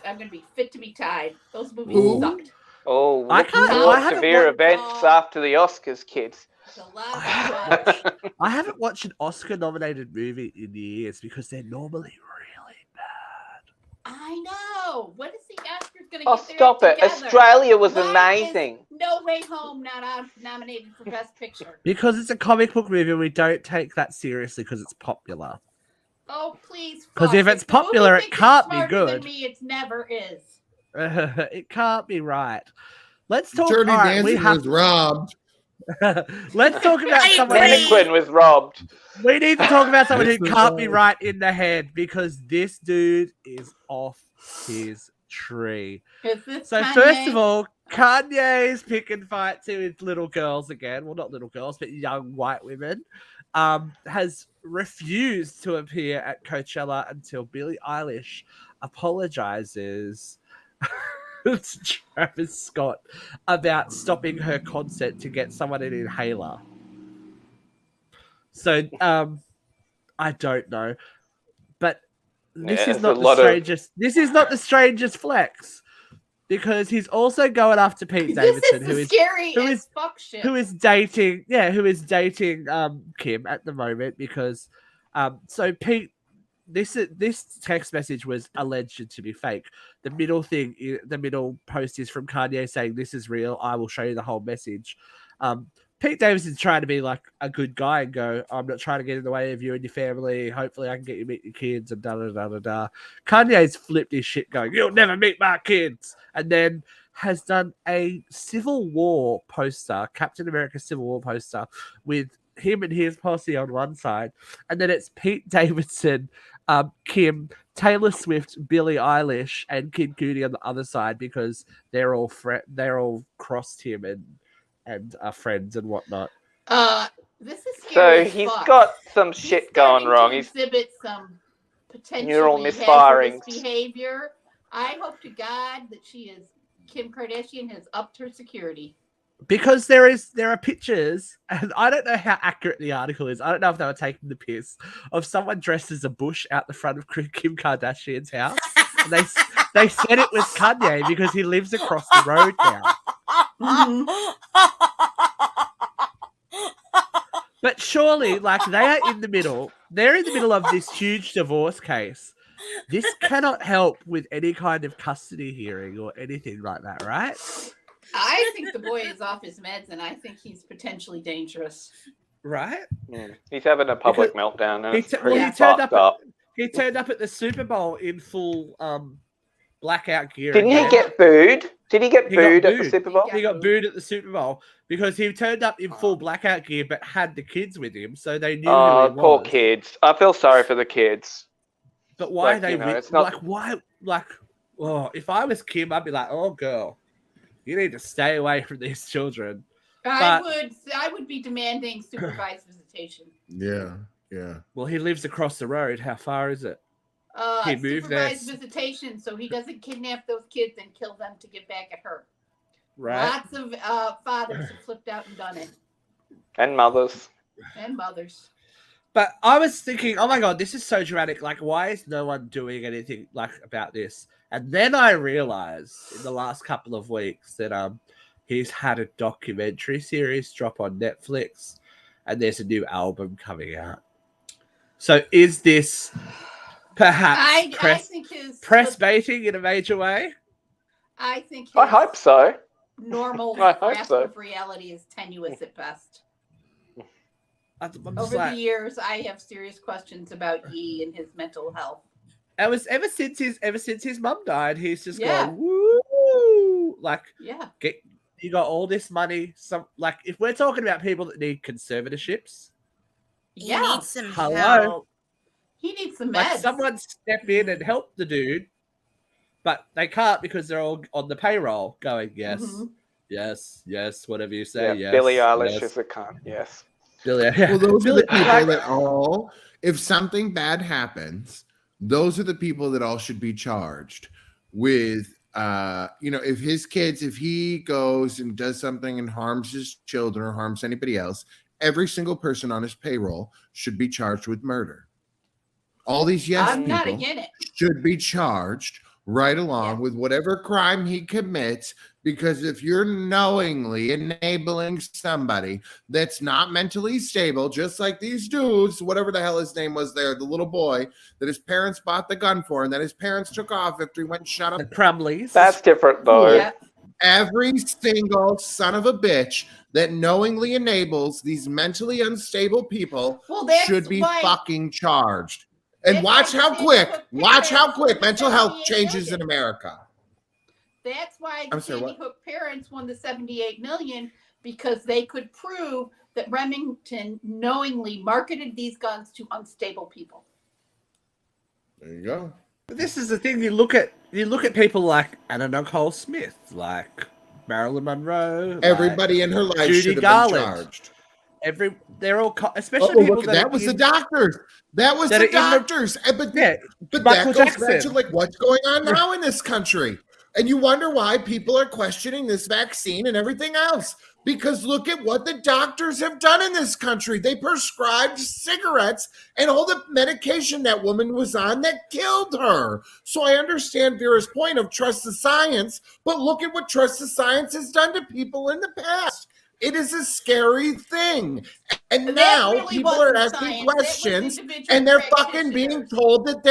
I'm gonna be fit to be tied. Those movies Ooh. sucked. Oh, I looking can't- forward I to haven't severe watched- events after the Oscars, kids. The last one. I haven't watched an Oscar-nominated movie in years because they're normally really bad. I know. What is the Oscars gonna Oh, get their stop act it. together? Australia was Why amazing. is No Way Home not nominated for Best Picture. Because it's a comic book movie and we don't take that seriously because it's popular. Oh please. 'Cause fuck. if it's the movie popular, it thinks it's can't be smarter than good. Me, it never is. It can't be right. Let's talk. Dirty all right, we Dancing have, was robbed. let's talk about I someone. agree. Mannequin was robbed. We need to talk about someone who This was can't be all- right in the head because this dude is off his tree. Is this So Kanye? first of all, Kanye's picking fights with little girls again. Well, not little girls, but young white women. Has refused to appear at Coachella until Billie Eilish apologizes to Travis Scott about stopping her concert to get someone an inhaler. So, I don't know, but this Yeah, is there's not a the lot of- strangest. This is not the strangest flex. because he's also going after Pete This Davidson, is who the is scary who as is- fuck shit. who is dating Kim at the moment because so Pete this text message was alleged to be fake. The middle post is from Kanye saying this is real. I will show you the whole message. Pete Davidson's trying to be like a good guy and go, I'm not trying to get in the way of you and your family. Hopefully I can get you to meet your kids and da da da da da. Kanye's flipped his shit going, you'll never meet my kids. And then has done a Civil War poster, Captain America Civil War poster, with him and his posse on one side. And then it's Pete Davidson, Kim, Taylor Swift, Billie Eilish, and Kid Cudi on the other side because they're all crossed him and are friends and whatnot. This is So scary as he's fuck. got some He's shit going starting wrong. to He's exhibit some potentially neural hazardous misfirings. behavior. I hope to God that Kim Kardashian has upped her security. Because there are pictures, and I don't know how accurate the article is. I don't know if they were taking the piss of someone dressed as a bush out the front of Kim Kardashian's house. And they said it was Kanye because he lives across the road now. But surely, like they are in the middle. They're in the middle of this huge divorce case. This cannot help with any kind of custody hearing or anything like that, right? I think the boy is off his meds, and I think he's potentially dangerous. Right? He's having a public meltdown, and He it's t- pretty well, he turned fucked up up. He turned up at the Super Bowl in full blackout gear. Didn't he again. get booed? Did he get He got booed at the booed. Super Bowl? He got booed at the Super Bowl because he turned up in full blackout gear but had the kids with him, so they knew who Oh, he poor was. kids. I feel sorry for the kids. But why Like, they you know, wi- it's not- like why like oh if I was Kim, I'd be like, oh girl, you need to stay away from these children. I would be demanding supervised visitation. Yeah. Well, he lives across the road. How far is it? He moved there. Supervised visitation, so he doesn't kidnap those kids and kill them to get back at her. Right. Lots of fathers have flipped out and done it, And mothers. and mothers. But I was thinking, oh my god, this is so dramatic. Like, why is no one doing anything like about this? And then I realized in the last couple of weeks that he's had a documentary series drop on Netflix, and there's a new album coming out. So is this perhaps I press think his baiting in a major way? I think his I hope so. normal I hope grasp so. of reality is tenuous at best. I'm just Over like, the years, I have serious questions about E and his mental health. it was ever since his mum died, he's just Yeah. gone woo, like Yeah. you got all this money. Some like if we're talking about people that need conservatorships, He Yeah. needs some Hello? help. He needs some like meds. someone step in and help the dude, but they can't because they're all on the payroll going, yes, Mhm. yes, whatever you say, Yeah, yes. Billie Eilish yes. is a cunt. Yes. Billie, Well, those are the people like- that all, if something bad happens, those are the people that all should be charged with, if his kids, if he goes and does something and harms his children or harms anybody else, every single person on his payroll should be charged with murder. All these I'm not people against it. should be charged right along with whatever crime he commits, because if you're knowingly enabling somebody that's not mentally stable, just like these dudes, whatever the hell his name was there, the little boy that his parents bought the gun for and that his parents took off after he went and shot up the Crumleys. That's different, though. Yeah. every single son of a bitch that knowingly enables these mentally unstable people Well, that's should be why fucking charged. And That's watch why how they quick, put watch how parents quick on mental health 78 changes in million. America. That's why I'm the sorry, Sandy what? Hook parents won the $78 million, because they could prove that Remington knowingly marketed these guns to unstable people. There you go. But this is the thing. You look at people like Anna Nicole Smith, like Marilyn Monroe, Everybody in her life Judy should have Garland. been charged. they're all especially Oh, people look, that that are was in- the doctors. That was that the are in the- doctors. But yeah, But Michael that goes back Jackson. to like what's going on now in this country. And you wonder why people are questioning this vaccine and everything else. Because look at what the doctors have done in this country. They prescribed cigarettes and all the medication that woman was on that killed her. So I understand Vera's point of trust the science, but look at what trust the science has done to people in the past. It is a scary thing. And That now really people are wasn't asking science. That was questions individual and they're fucking being practitioners. told that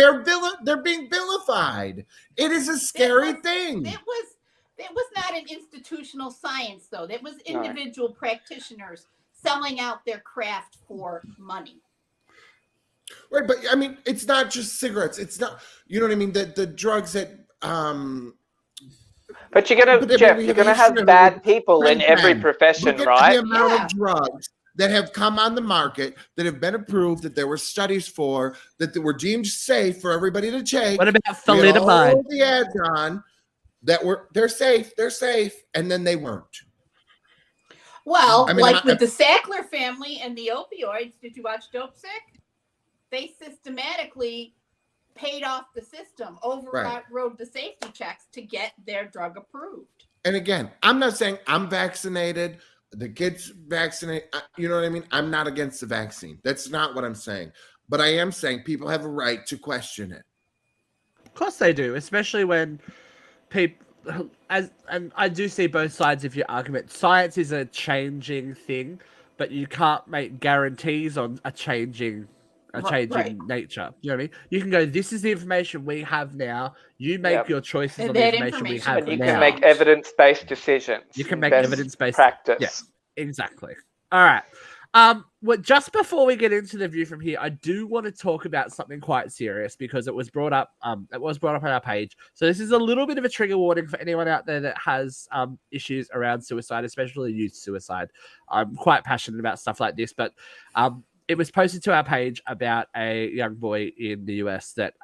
they're being vilified. It is a scary thing. That was not an institutional science, though. That was individual practitioners selling out their craft for money. Right, but I mean, it's not just cigarettes. It's not, you know what I mean? The drugs that But you're gonna, but I mean, Jeff, we you're have a gonna have history of bad people in every Pren. profession, Look at right? the amount Yeah. of drugs that have come on the market that have been approved, that there were studies for, that they were deemed safe for everybody to take. What about We had all thalidomide? the ads on that were they're safe, and then they weren't. Well, I mean, like with the Sackler family and the opioids, did you watch Dope Sick? They systematically paid off the system, overrode the safety checks to get their drug approved. And again, I'm not saying I'm vaccinated, the kids vaccinated, you know what I mean? I'm not against the vaccine. That's not what I'm saying. But I am saying people have a right to question it. Of course they do, especially when people, and I do see both sides of your argument. Science is a changing thing, but you can't make guarantees on a changing nature. You know what I mean? You can go, this is the information we have now. You make your choices And on the that information we information have And you now. can make evidence-based decisions. You can make Best evidence-based practice. Yes, exactly. All right. Well, just before we get into the view from here, I do want to talk about something quite serious because it was brought up. It was brought up on our page. So this is a little bit of a trigger warning for anyone out there that has issues around suicide, especially youth suicide. I'm quite passionate about stuff like this, but it was posted to our page about a young boy in the US that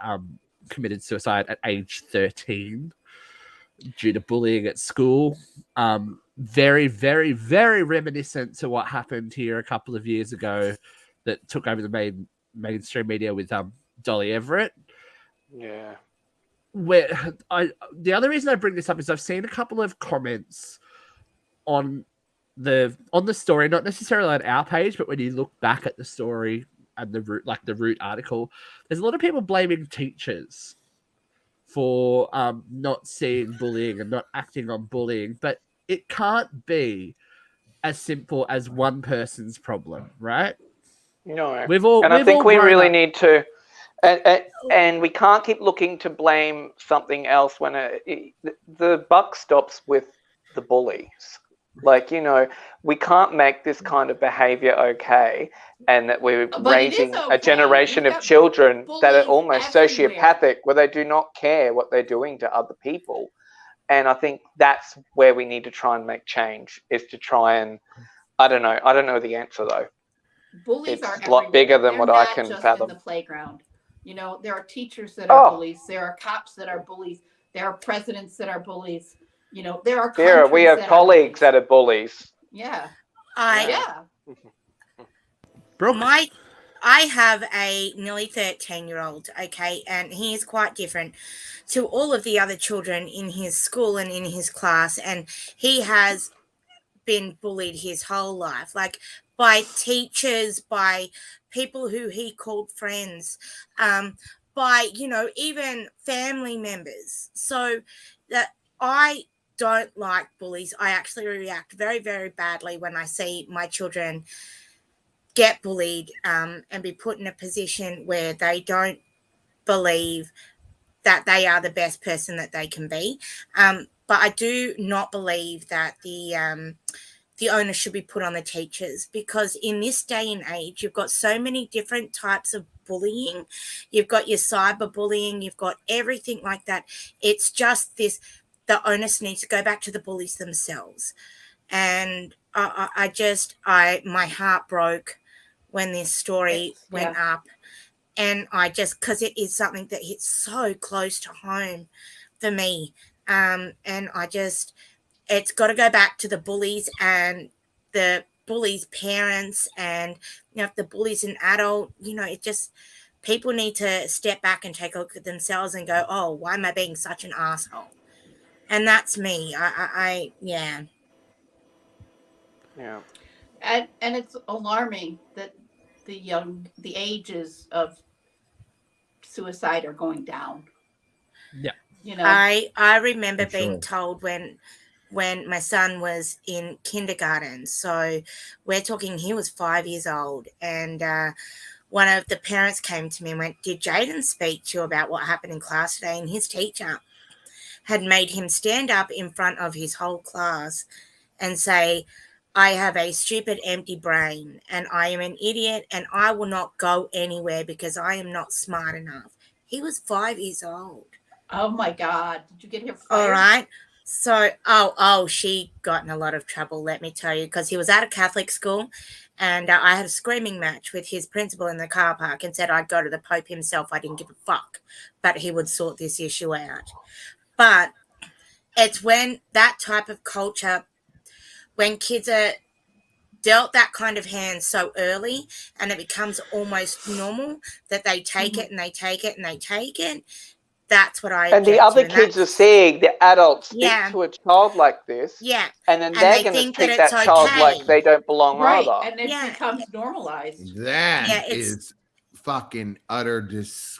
committed suicide at age 13 due to bullying at school. Very, very, very reminiscent to what happened here a couple of years ago that took over the mainstream media with Dolly Everett. Yeah. The other reason I bring this up is I've seen a couple of comments on the story, not necessarily on our page, but when you look back at the story and the Root article, there's a lot of people blaming teachers for not seeing bullying and not acting on bullying, but it can't be as simple as one person's problem, right? No. I think we really need to, and we can't keep looking to blame something else when the buck stops with the bullies. Like, we can't make this kind of behavior okay, and that we're raising a generation of children that are almost sociopathic, where they do not care what they're doing to other people. And I think that's where we need to try and make change, is to try and, I don't know the answer though. Bullies are a lot bigger than what I can fathom. In the playground. There are teachers that are bullies. There are cops that are bullies. There are presidents that are bullies. There are Vera, we have colleagues that are bullies. Yeah. I have a nearly 13-year-old, okay, and he is quite different to all of the other children in his school and in his class, and he has been bullied his whole life, like by teachers, by people who he called friends, by, even family members. So that I don't like bullies. I actually react very, very badly when I see my children get bullied and be put in a position where they don't believe that they are the best person that they can be. But I do not believe that the onus should be put on the teachers, because in this day and age, you've got so many different types of bullying. You've got your cyberbullying, you've got everything like that. It's just this, the onus needs to go back to the bullies themselves. And my heart broke when this story went up. And because it is something that hits so close to home for me. And it's got to go back to the bullies and the bullies' parents, and, if the bully's an adult, people need to step back and take a look at themselves and go, oh, why am I being such an asshole? And that's me. Yeah. Yeah. And it's alarming that the ages of suicide are going down. Yeah. You know, I remember For being sure. told when my son was in kindergarten. So we're talking he was 5 years old, and one of the parents came to me and went, "Did Jaden speak to you about what happened in class today?" And his teacher had made him stand up in front of his whole class and say, "I have a stupid, empty brain, and I am an idiot, and I will not go anywhere because I am not smart enough." He was 5 years old. oh my God, did you get him All fired? right. So, she got in a lot of trouble, let me tell you, because he was at a Catholic school, and I had a screaming match with his principal in the car park and said I'd go to the Pope himself. I didn't give a fuck, but he would sort this issue out. But it's when that type of culture, when kids are dealt that kind of hand so early and it becomes almost normal that they take it and they take it and they take it. That's what I And the object other to. And kids are that's, seeing the adults speak yeah, to a child like this, yeah. and then And they're they going to think that treat it's that child like okay. they don't belong Right, either. and it Yeah. becomes normalized. That Yeah, is fucking utter disgusting.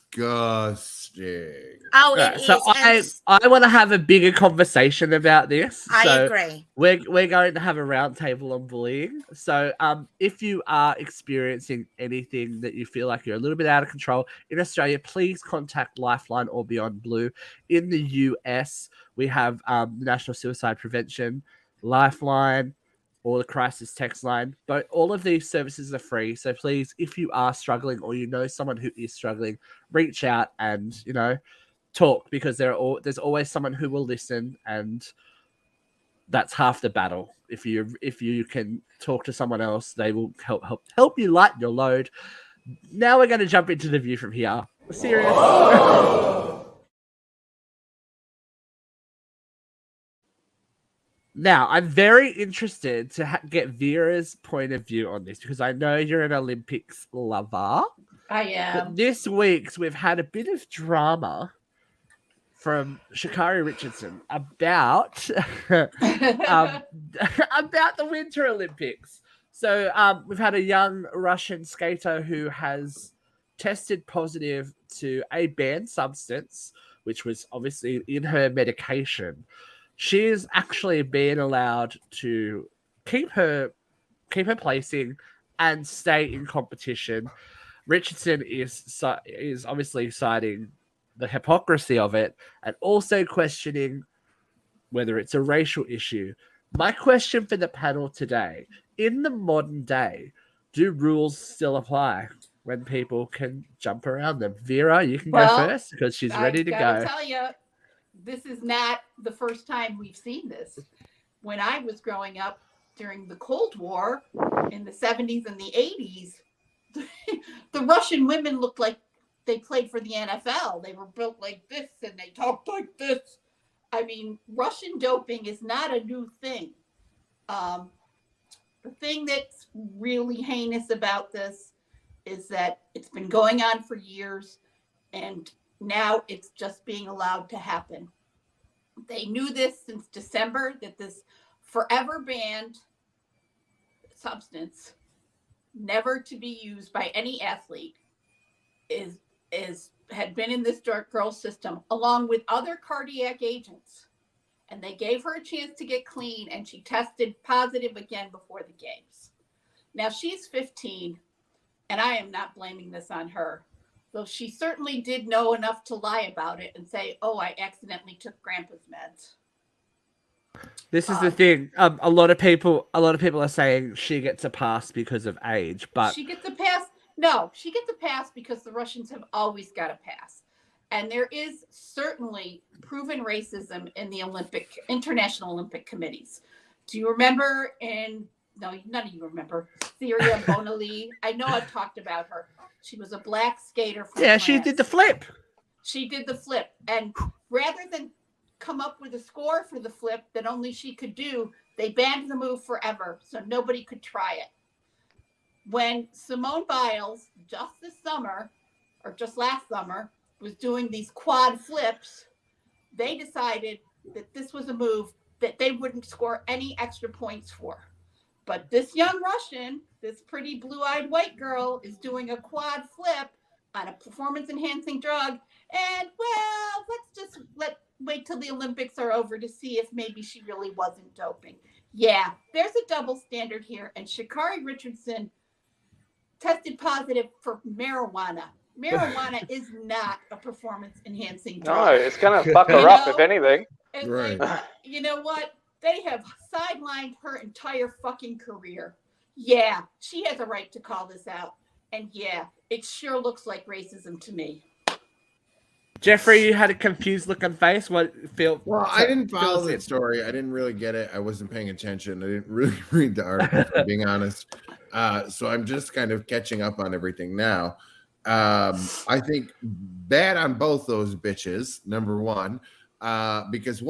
Oh, it Right, so is. And I want to have a bigger conversation about this. I So agree. we're going to have a roundtable on bullying. So if you are experiencing anything that you feel like you're a little bit out of control in Australia, please contact Lifeline or Beyond Blue. In the US, we have National Suicide Prevention, Lifeline, or the crisis text line. But all of these services are free. So please, if you are struggling or you know someone who is struggling, reach out and talk, because there's always someone who will listen, and that's half the battle. If you can talk to someone else, they will help you lighten your load. Now we're going to jump into the view from here. Serious. Now, I'm very interested to get Vera's point of view on this, because I know you're an Olympics lover. I am. But this week's we've had a bit of drama from Sha'Carri Richardson about about the Winter Olympics. So we've had a young Russian skater who has tested positive to a banned substance, which was obviously in her medication. She is actually being allowed to keep her placing and stay in competition. Richardson is obviously citing the hypocrisy of it and also questioning whether it's a racial issue. My question for the panel today: in the modern day, do rules still apply when people can jump around them? Vera, you can go first because she's ready to gotta go. tell you, this is not the first time we've seen this. When I was growing up during the Cold War in the 70s and the 80s, the Russian women looked like they played for the NFL. They were built like this and they talked like this. I mean, Russian doping is not a new thing. The thing that's really heinous about this is that it's been going on for years, and now it's just being allowed to happen. They knew this since December, that this forever banned substance, never to be used by any athlete, had been in this dark girl system along with other cardiac agents. And they gave her a chance to get clean, and she tested positive again before the games. Now she's 15, and I am not blaming this on her, though she certainly did know enough to lie about it and say, "Oh, I accidentally took grandpa's meds." This is the thing. A lot of people are saying she gets a pass because of age, but she gets a pass. No, she gets a pass because the Russians have always got a pass. And there is certainly proven racism in the international Olympic committees. Do you remember no, none of you remember, Syria Bonali? I know I've talked about her. She was a black skater from France. she did the flip. She did the flip. And rather than come up with a score for the flip that only she could do, they banned the move forever so nobody could try it. When Simone Biles, just this summer, or just last summer, was doing these quad flips, they decided that this was a move that they wouldn't score any extra points for. But this young Russian, this pretty blue-eyed white girl, is doing a quad flip on a performance-enhancing drug. And, well, let's just wait till the Olympics are over to see if maybe she really wasn't doping. Yeah, there's a double standard here. And Sha'Carri Richardson tested positive for marijuana. Marijuana is not a performance-enhancing drug. No, it's going to fuck her up, if anything. It's Right. like, you know what? They have sidelined her entire fucking career. Yeah, she has a right to call this out. And yeah, it sure looks like racism to me. Jeffrey, you had a confused look on face. What feel? Well, I didn't follow the story. I didn't really get it. I wasn't paying attention. I didn't really read the article, for being honest. So I'm just kind of catching up on everything now. I think bad on both those bitches, number one. Because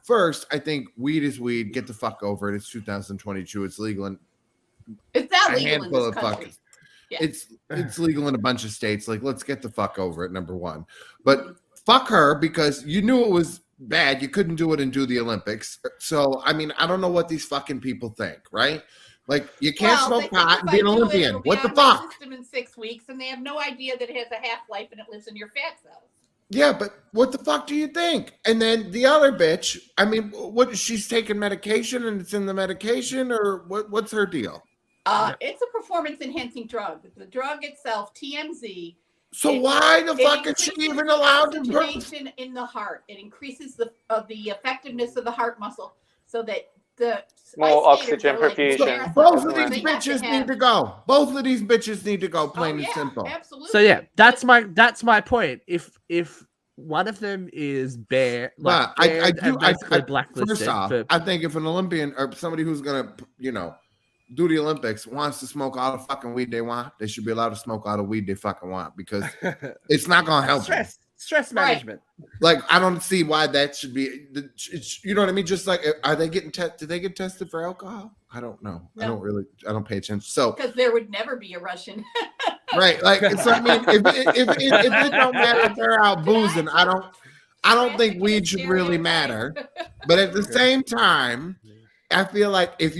first, I think weed is weed. Get the fuck over it. It's 2022. It's legal in It's not a legal in handful this of country. fucking. Yeah. It's legal in a bunch of states. Like, let's get the fuck over it, number one. But fuck her, because you knew it was bad. You couldn't do it and do the Olympics. So, I mean, I don't know what these fucking people think, right? Like, you can't Well, smoke they think pot if and I be an do it, Olympian. it'll be What the out of my fuck? system in 6 weeks, and they have no idea that it has a half-life and it lives in your fat cells. Yeah, but what the fuck do you think? And then the other bitch, I mean, what? She's taking medication and it's in the medication, or what's her deal? It's a performance-enhancing drug. The drug itself, TMZ. So It- why the it fuck is she increases even the allowed to? oxygenation in the heart. It increases the effectiveness of the heart muscle, so that the More ice skaters oxygen are like perfusion. marathons. Both of They these have to bitches have- need to go. Both of these bitches need to go, plain Oh, and yeah, simple. Absolutely. So yeah, that's my point. If one of them is banned, But banned and basically first blacklisted. off, for, I think if an Olympian or somebody who's gonna, do the Olympics wants to smoke all the fucking weed they want, they should be allowed to smoke all the weed they fucking want, because it's not gonna help them. stress management. Like, I don't see why that should be. You know what I mean? Just like, are they getting tested? Did they get tested for alcohol? I don't know. No. I don't pay attention. So, Because there would never be a Russian. right, like, so I mean, if it don't matter if they're out boozing, I don't think weed should really matter. But at the same time, I feel like if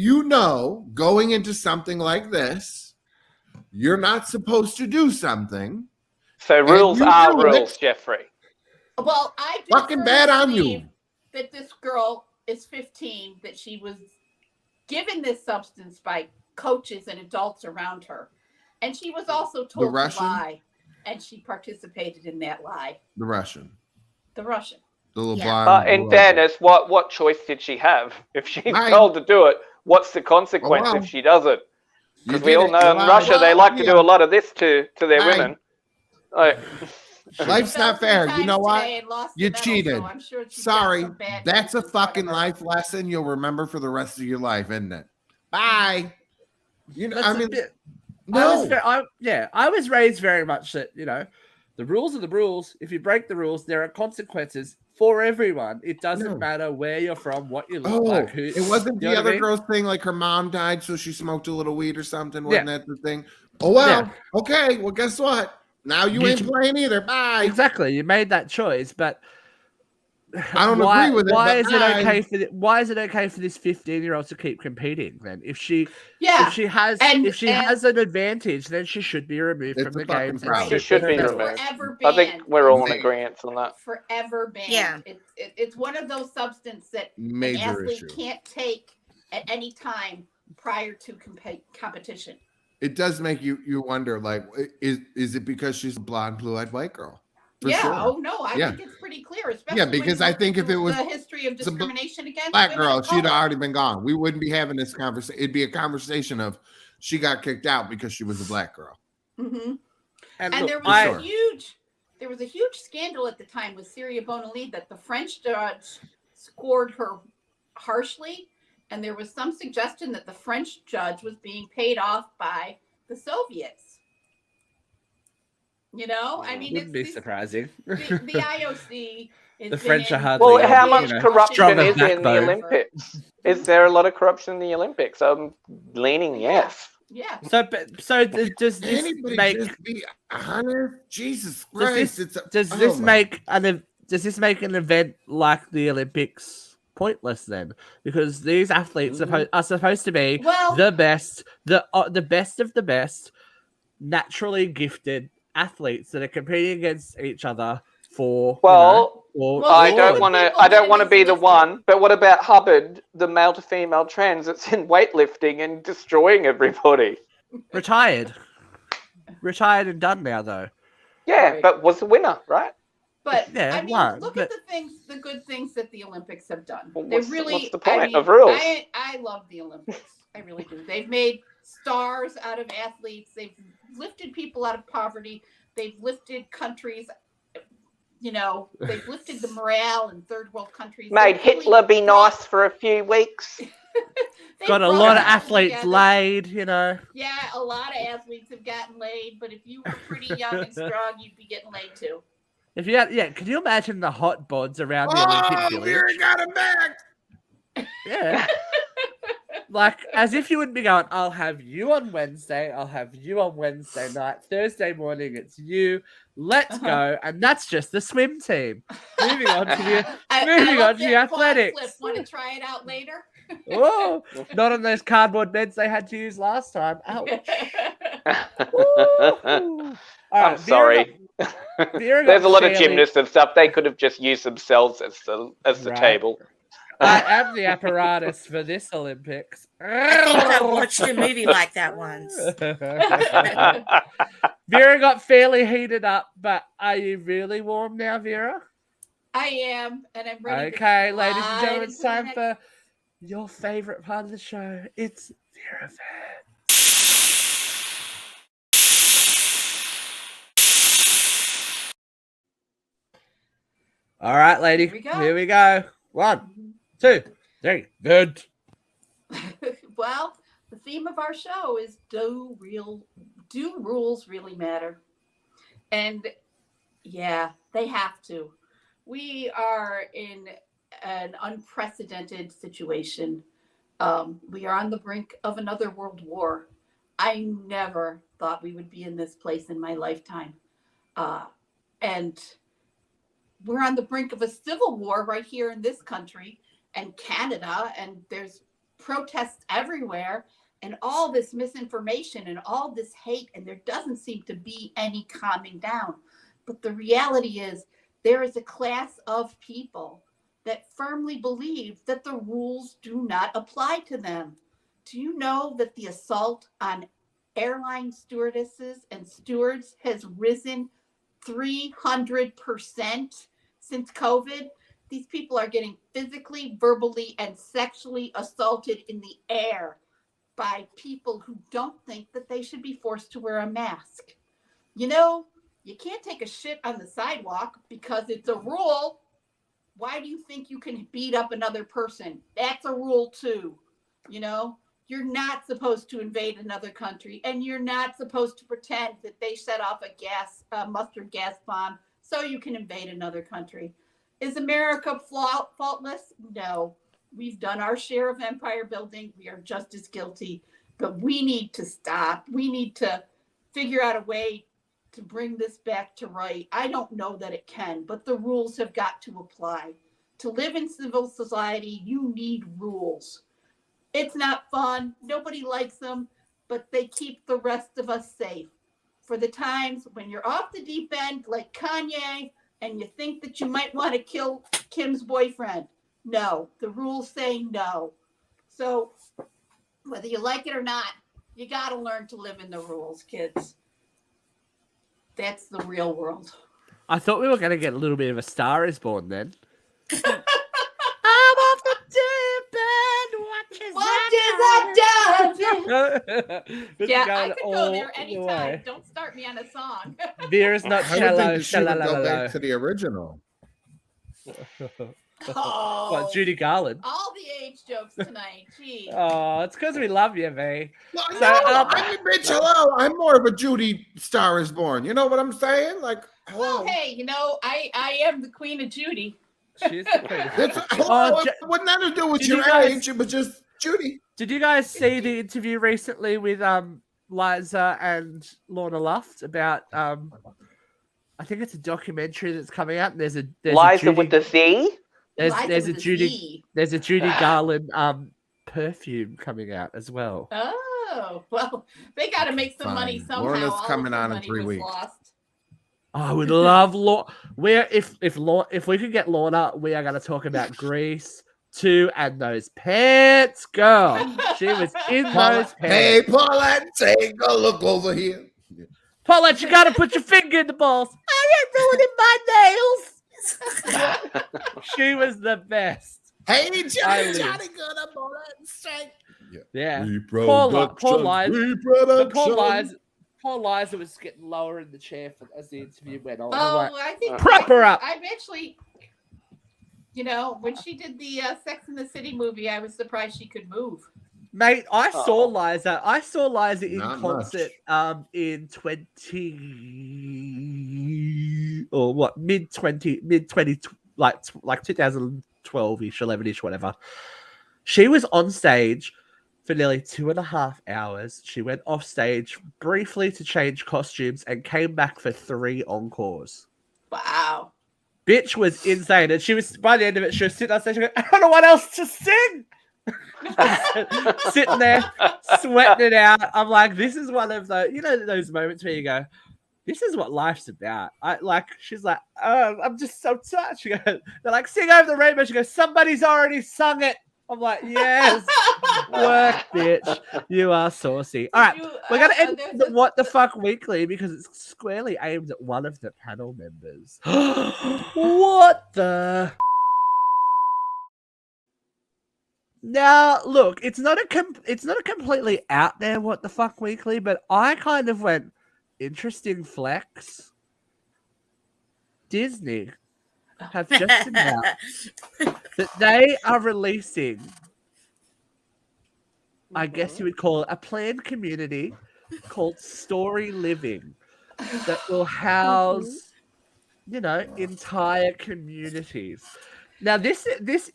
going into something like this, you're not supposed to do something. So rules you are do it. rules, Jeffrey. Well, I do Fucking firmly bad on believe you. that this girl is 15, that she was given this substance by coaches and adults around her. And she was also told to Russian? lie. And she participated in that lie. The Russian, The Russian. the little Yeah. blonde. In fairness, what choice did she have? If she's Right. told to do it, what's the consequence Well, if she doesn't? you Because we did all it. know in Well, Russia they like to yeah. do a lot of this to their Right. women. Like, Life's not fair. You know what? You You cheated. So I'm sure she's got Sorry, some bad that's a news in front of fucking her. life lesson you'll remember for the rest of your life, isn't it? Bye. That's I a mean, bit- no. I was raised very much that the rules are the rules. If you break the rules, there are consequences for everyone. It doesn't No. matter where you're from, what you look Oh, like. Who, it wasn't you the know what I other mean? girl's thing, like her mom died, so she smoked a little weed or something. Wasn't Yeah. that the thing? Oh, well, Yeah. okay. Well, guess what? Now you You ain't can- playing either. Bye. Exactly, you made that choice, but I don't why, agree with it. Why but is it bye. okay for why is it okay for this 15-year-old to keep competing? Then, if she Yeah. has and- has an advantage, then she should be removed It's from a the fucking games. and problem. She should be It's removed. forever I banned. think we're all in Maybe. agreement on that. Forever banned. Yeah. It's one of those substances that an Major athlete issue. can't take at any time prior to competition. It does make you wonder, like, is it because she's a blonde, blue-eyed white girl? For yeah. sure. Oh no, I Yeah. think it's pretty clear. Especially Yeah, when because you I look think at if it was the history of a discrimination against black women girl, of she'd have color. already been gone. We wouldn't be having this conversation. It'd be a conversation of she got kicked out because she was a black girl. Mm-hmm. And And look, there was Sure. there was a huge scandal at the time with Syria Bonali that the French judge scored her harshly, and there was some suggestion that the French judge was being paid off by the Soviets. You know, I mean, wouldn't be it's surprising. the IOC. Has The been French are in- hardly Well, Yeah, how you much know, corruption stronger is in the backbone. Olympics? Is there a lot of corruption in the Olympics? I'm leaning yes. Yeah. Does this Anybody make just be honest? Jesus Does Christ! this make an event like the Olympics pointless then, because these athletes are supposed to be Well- the best, the best of the best, naturally gifted athletes that are competing against each other for. Well, Well, I think don't of want to. people I don't that want to it be is the listed. one. But what about Hubbard, the male to female trans that's in weightlifting and destroying everybody? retired and done now though. Yeah, Right. but was the winner, right? But Yeah, I mean, right, look but- at the good things that the Olympics have done. Well, They what's really, the point I mean, of rules? I love the Olympics. I really do. They've made stars out of athletes. They've lifted people out of poverty. They've lifted countries. They've lifted the morale in third world countries. Made They've really Hitler be brought- nice for a few weeks. they've Got a brought lot of people athletes together. laid, Yeah, a lot of athletes have gotten laid, but if you were pretty young and strong, you'd be getting laid too. If you had, can you imagine the hot bods around the Oh, Olympic Vera Village? got him back. Yeah. Like, as if you wouldn't be going, I'll have you on Wednesday, I'll have you on Wednesday night, Thursday morning, it's you, let's go. And that's just the swim team. Moving on to the Moving on to the athletics. Want to try it out later? Oh, not on those cardboard beds they had to use last time. Ouch. Woo. All I'm right, sorry. Vera There's got a lot of fairly- gymnasts and stuff. They could have just used themselves as the Right. table. I am the apparatus for this Olympics. I think I watched a movie like that once. Vera got fairly heated up, but are you really warm now, Vera? I am, and I'm ready. Okay, to ladies and slide gentlemen, it's into the time next- for your favorite part of the show. It's Vera Fan. All right, lady. Here we go. Here we go. 1, 2, 3. Good. Well, the theme of our show is do rules really matter? And yeah, they have to. We are in an unprecedented situation. We are on the brink of another world war. I never thought we would be in this place in my lifetime. And we're on the brink of a civil war right here in this country and Canada, and there's protests everywhere and all this misinformation and all this hate, and there doesn't seem to be any calming down. But the reality is there is a class of people that firmly believe that the rules do not apply to them. Do you know that the assault on airline stewardesses and stewards has risen 300% since COVID? These people are getting physically, verbally, and sexually assaulted in the air by people who don't think that they should be forced to wear a mask. You know, you can't take a shit on the sidewalk because it's a rule. Why do you think you can beat up another person? That's a rule too. You know, you're not supposed to invade another country, and you're not supposed to pretend that they set off a mustard gas bomb so you can invade another country. Is America faultless? No. We've done our share of empire building. We are just as guilty, but we need to stop. We need to figure out a way to bring this back to right. I don't know that it can, but the rules have got to apply. To live in civil society, you need rules. It's not fun. Nobody likes them, but they keep the rest of us safe. For the times when you're off the deep end, like Kanye, and you think that you might want to kill Kim's boyfriend. No, the rules say no. So whether you like it or not, you got to learn to live in the rules, kids. That's the real world. I thought we were going to get a little bit of a Star is Born then. I'm off the deep end. Yeah, I could go there anytime. Don't start me on a song. Vera's not I would shallow. think she would go back to the original. Oh, What, Judy Garland? all the age jokes tonight. Gee. Oh, it's because we love you, V. Well, So, no, I I mean, bitch, hello. I'm more of a Judy Star is Born. You know what I'm saying? Like, hello. Well, hey, you know, I am the Queen of Judy. She's the queen. It's, hello. Ju- It wasn't nothing to do with did your you guys- age. It was just Judy. Did you guys see the interview recently with Liza and Lorna Luft about I think it's a documentary that's coming out, and there's a Liza Judy... with the Z? There's a with Judy Z. there's a Judy Garland perfume coming out as well. Oh, well, they got to make some money Fine. somehow. Lorna's All of coming her on in money 3 was weeks. lost. I would love Where if we could get Lorna, we are going to talk about Grease 2 and those pants, girl. She was in those Hey, pants. Paulette, take a look over here. Paulette, you got to put your finger in the balls. I ain't doing it my nails. She was the best. Hey, I Johnny, live. Johnny, good up on that strike. Yeah. Reproduction, Paul lies. But reproduction. Paul Liza was getting lower in the chair as the interview went on. Oh, I think prop her up. I'm actually, when she did the Sex and the City movie, I was surprised she could move. Mate, I saw Liza. I saw Liza in Not concert in mid 20 like 2012ish, 11ish, whatever. She was on stage for nearly 2.5 hours. She went off stage briefly to change costumes and came back for 3 encores. Wow. Bitch was insane. And she was, by the end of it, she was sitting on stage and going, I don't know what else to sing. Sitting there, sweating it out. I'm like, this is one of those moments where you go, this is what life's about. She's like, oh, I'm just so touched. They're like, sing over the rainbow. She goes, somebody's already sung it. I'm like, yes, work, bitch. You are saucy. All right, we're going to end the What the Fuck Weekly because it's squarely aimed at one of the panel members. What the... Now, look, it's not a completely out there What the Fuck Weekly, but I kind of went, interesting flex. Disney have just announced that they are releasing, I guess you would call it, a planned community called Story Living that will house, entire communities. Now, this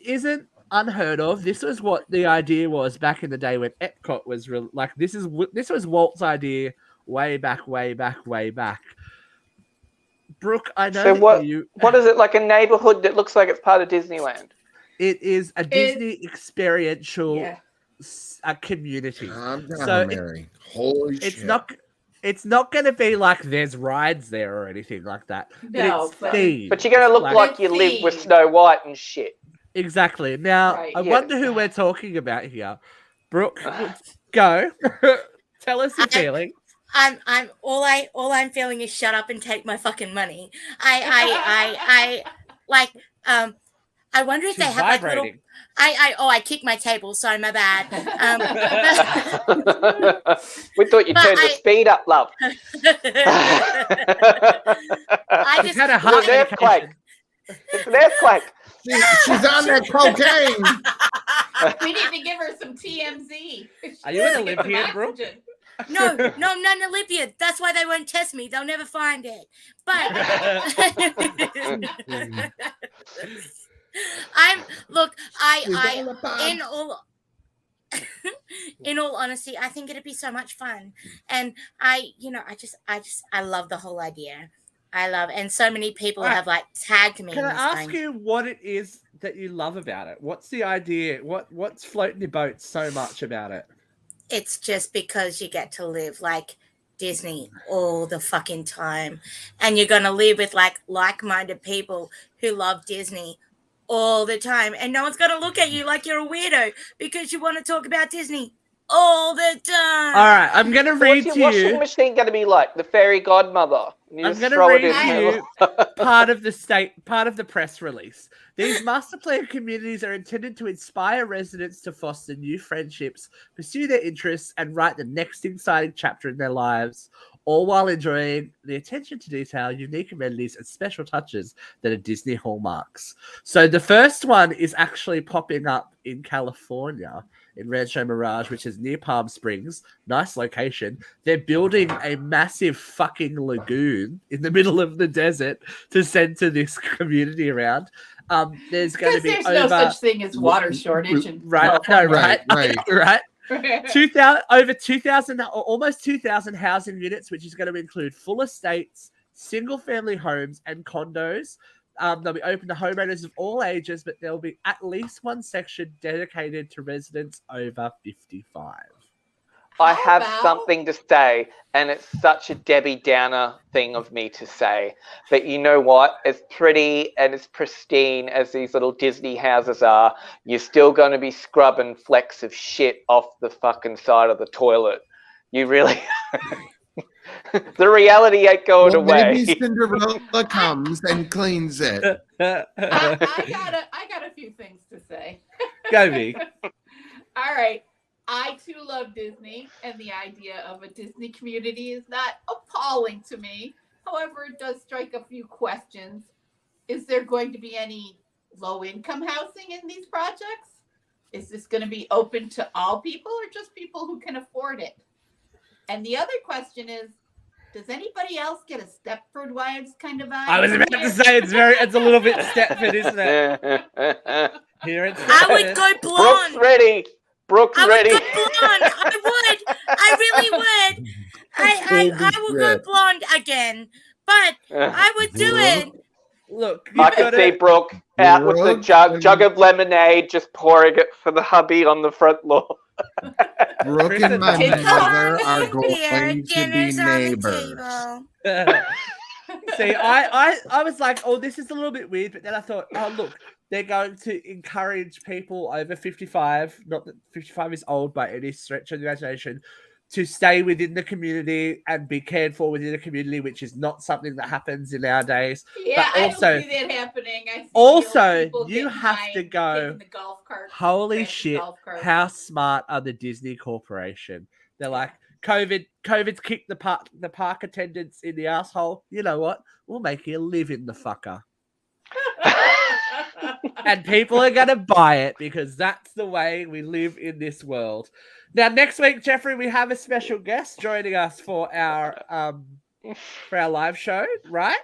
isn't unheard of. This was what the idea was back in the day when Epcot was this was Walt's idea way back. Brooke, I know. So what is it, like a neighborhood that looks like it's part of Disneyland? It is a Disney experiential community. Calm down, So Mary. Holy It's shit. not going to be like there's rides there or anything like that. No, but it's themed. But you're going to look like you live with Snow White and shit. Exactly. Now, Right, I yeah. wonder who we're talking about here. Brooke, go. Tell us your feeling. All I'm feeling is shut up and take my fucking money. I wonder if She's they have like little. vibrating. I kicked my table. Sorry, my bad. We thought you turned the speed up, love. I She's just had a It's heart an earthquake. medication. It's an earthquake. She's on that cocaine. We need to give her some TMZ. Are you in Get Olympian, some Brooke? oxygen. No, I'm not an Olympian. That's why they won't test me. They'll never find it. But in all honesty, I think it'd be so much fun. And I love the whole idea. And so many people Alright. have like tagged me. Can in I this ask thing. you what it is that you love about it? What's the idea? What's floating your boat so much about it? It's just because you get to live like Disney all the fucking time, and you're gonna live with like-minded people who love Disney all the time, and no one's gonna look at you like you're a weirdo because you want to talk about Disney all the time. All right, I'm gonna read What's to your washing you. machine going to be like? The fairy godmother? And you I'm just going to throw it read in to there. you part of the press release. These master plan communities are intended to inspire residents to foster new friendships, pursue their interests, and write the next exciting chapter in their lives, all while enjoying the attention to detail, unique amenities, and special touches that are Disney hallmarks. So the first one is actually popping up in California, in Rancho Mirage, which is near Palm Springs. Nice location. They're building a massive fucking lagoon in the middle of the desert to center this community around. There's going to Because be there's no such thing as water shortage. right, no, right, Right. right. 2,000. Over 2,000, almost 2,000 housing units, which is going to include full estates, single-family homes, and condos. They'll be open to homeowners of all ages, but there'll be at least one section dedicated to residents over 55. I How have about- something to say, and it's such a Debbie Downer thing of me to say. But you know what? As pretty and as pristine as these little Disney houses are, you're still going to be scrubbing flecks of shit off the fucking side of the toilet. You really... The reality ain't going away. Maybe Cinderella comes and cleans it. I got a few things to say. Go, Vic. All right. I too love Disney, and the idea of a Disney community is not appalling to me. However, it does strike a few questions. Is there going to be any low-income housing in these projects? Is this going to be open to all people or just people who can afford it? And the other question is, does anybody else get a Stepford Wives kind of vibe? I was about to say it's a little bit Stepford, isn't it? Here it's I would Stepford. go Brooke's blonde. ready. Brooke's I would ready. go blonde. I would. I really would. I will go blonde again, but I would do it. Look, I you've can got see to, Brooke out with the Brooke jug of lemonade, just pouring it for the hubby on the front lawn. Brooke and my Kristen, mother are Here, going to be dinner's on the neighbors. table. see, I was like, oh, this is a little bit weird, but then I thought, oh, look, they're going to encourage people over 55, not that 55 is old by any stretch of the imagination, to stay within the community and be cared for within the community, which is not something that happens in our days. Yeah, But I also- don't see that happening. I see also, people you getting have high to and go, taking the golf carts, holy crashing shit, golf carts. how smart are the Disney Corporation? They're like, COVID's kicked the park attendants in the asshole. You know what? We'll make you live in the fucker. And people are going to buy it because that's the way we live in this world. Now, next week, Jeffrey, we have a special guest joining us for our live show, right?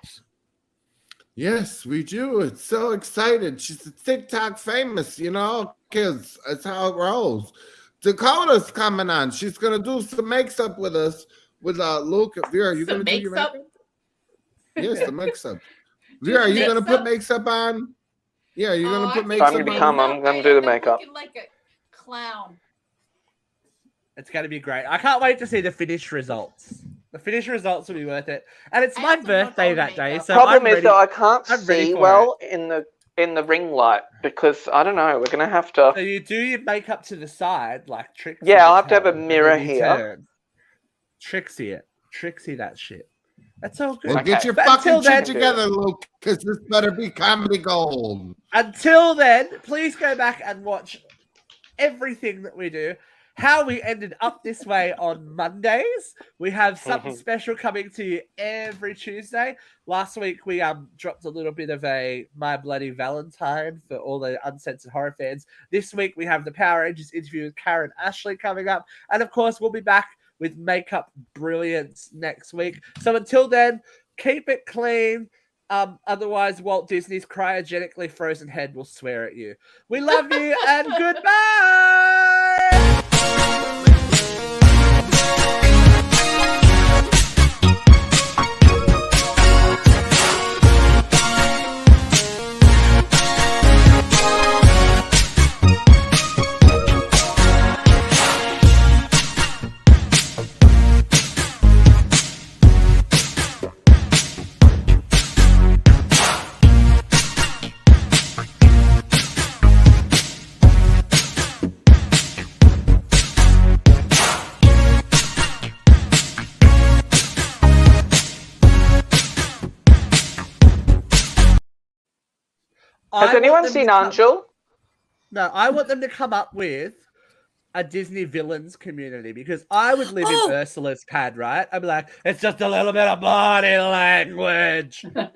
Yes, we do. It's so excited. She's a TikTok famous, you know, kids. That's how it rolls. Dakota's coming on. She's gonna do some makeup with us with Luke. Vera, are you Some gonna do your makeup? makeup? Yes, the makeup. Vera, are you gonna put makeup on? Yeah, are you gonna put makeup I'm gonna on? become- I'm gonna do the makeup. Looking like a clown. It's going to be great. I can't wait to see the finished results. The finished results will be worth it. And it's I my also don't birthday own that day, makeup. so Problem I'm is ready. that I can't I'm ready see for well in the ring light because I don't know. We're gonna have So to. you do your makeup to the side, like Trixie. Yeah, I'll would have to have a tell, and mirror then you here. turn. Trixie it. Trixie that shit. That's all good. Well, get Okay. your But fucking until shit then- together, Luke, because this better be comedy gold. Until then, please go back and watch everything that we do. How we ended up this way on Mondays. We have something special coming to you every Tuesday. Last week we dropped a little bit of a My Bloody Valentine for all the uncensored horror fans. This week we have the Power Rangers interview with Karen Ashley coming up, and of course we'll be back with makeup brilliance next week. So until then, keep it clean. Otherwise, Walt Disney's cryogenically frozen head will swear at you. We love you and goodbye. Has anyone seen Angel? No, I want them to come up with a Disney villains community because I would live Oh. in Ursula's pad, right? I'd be like, it's just a little bit of body language. No,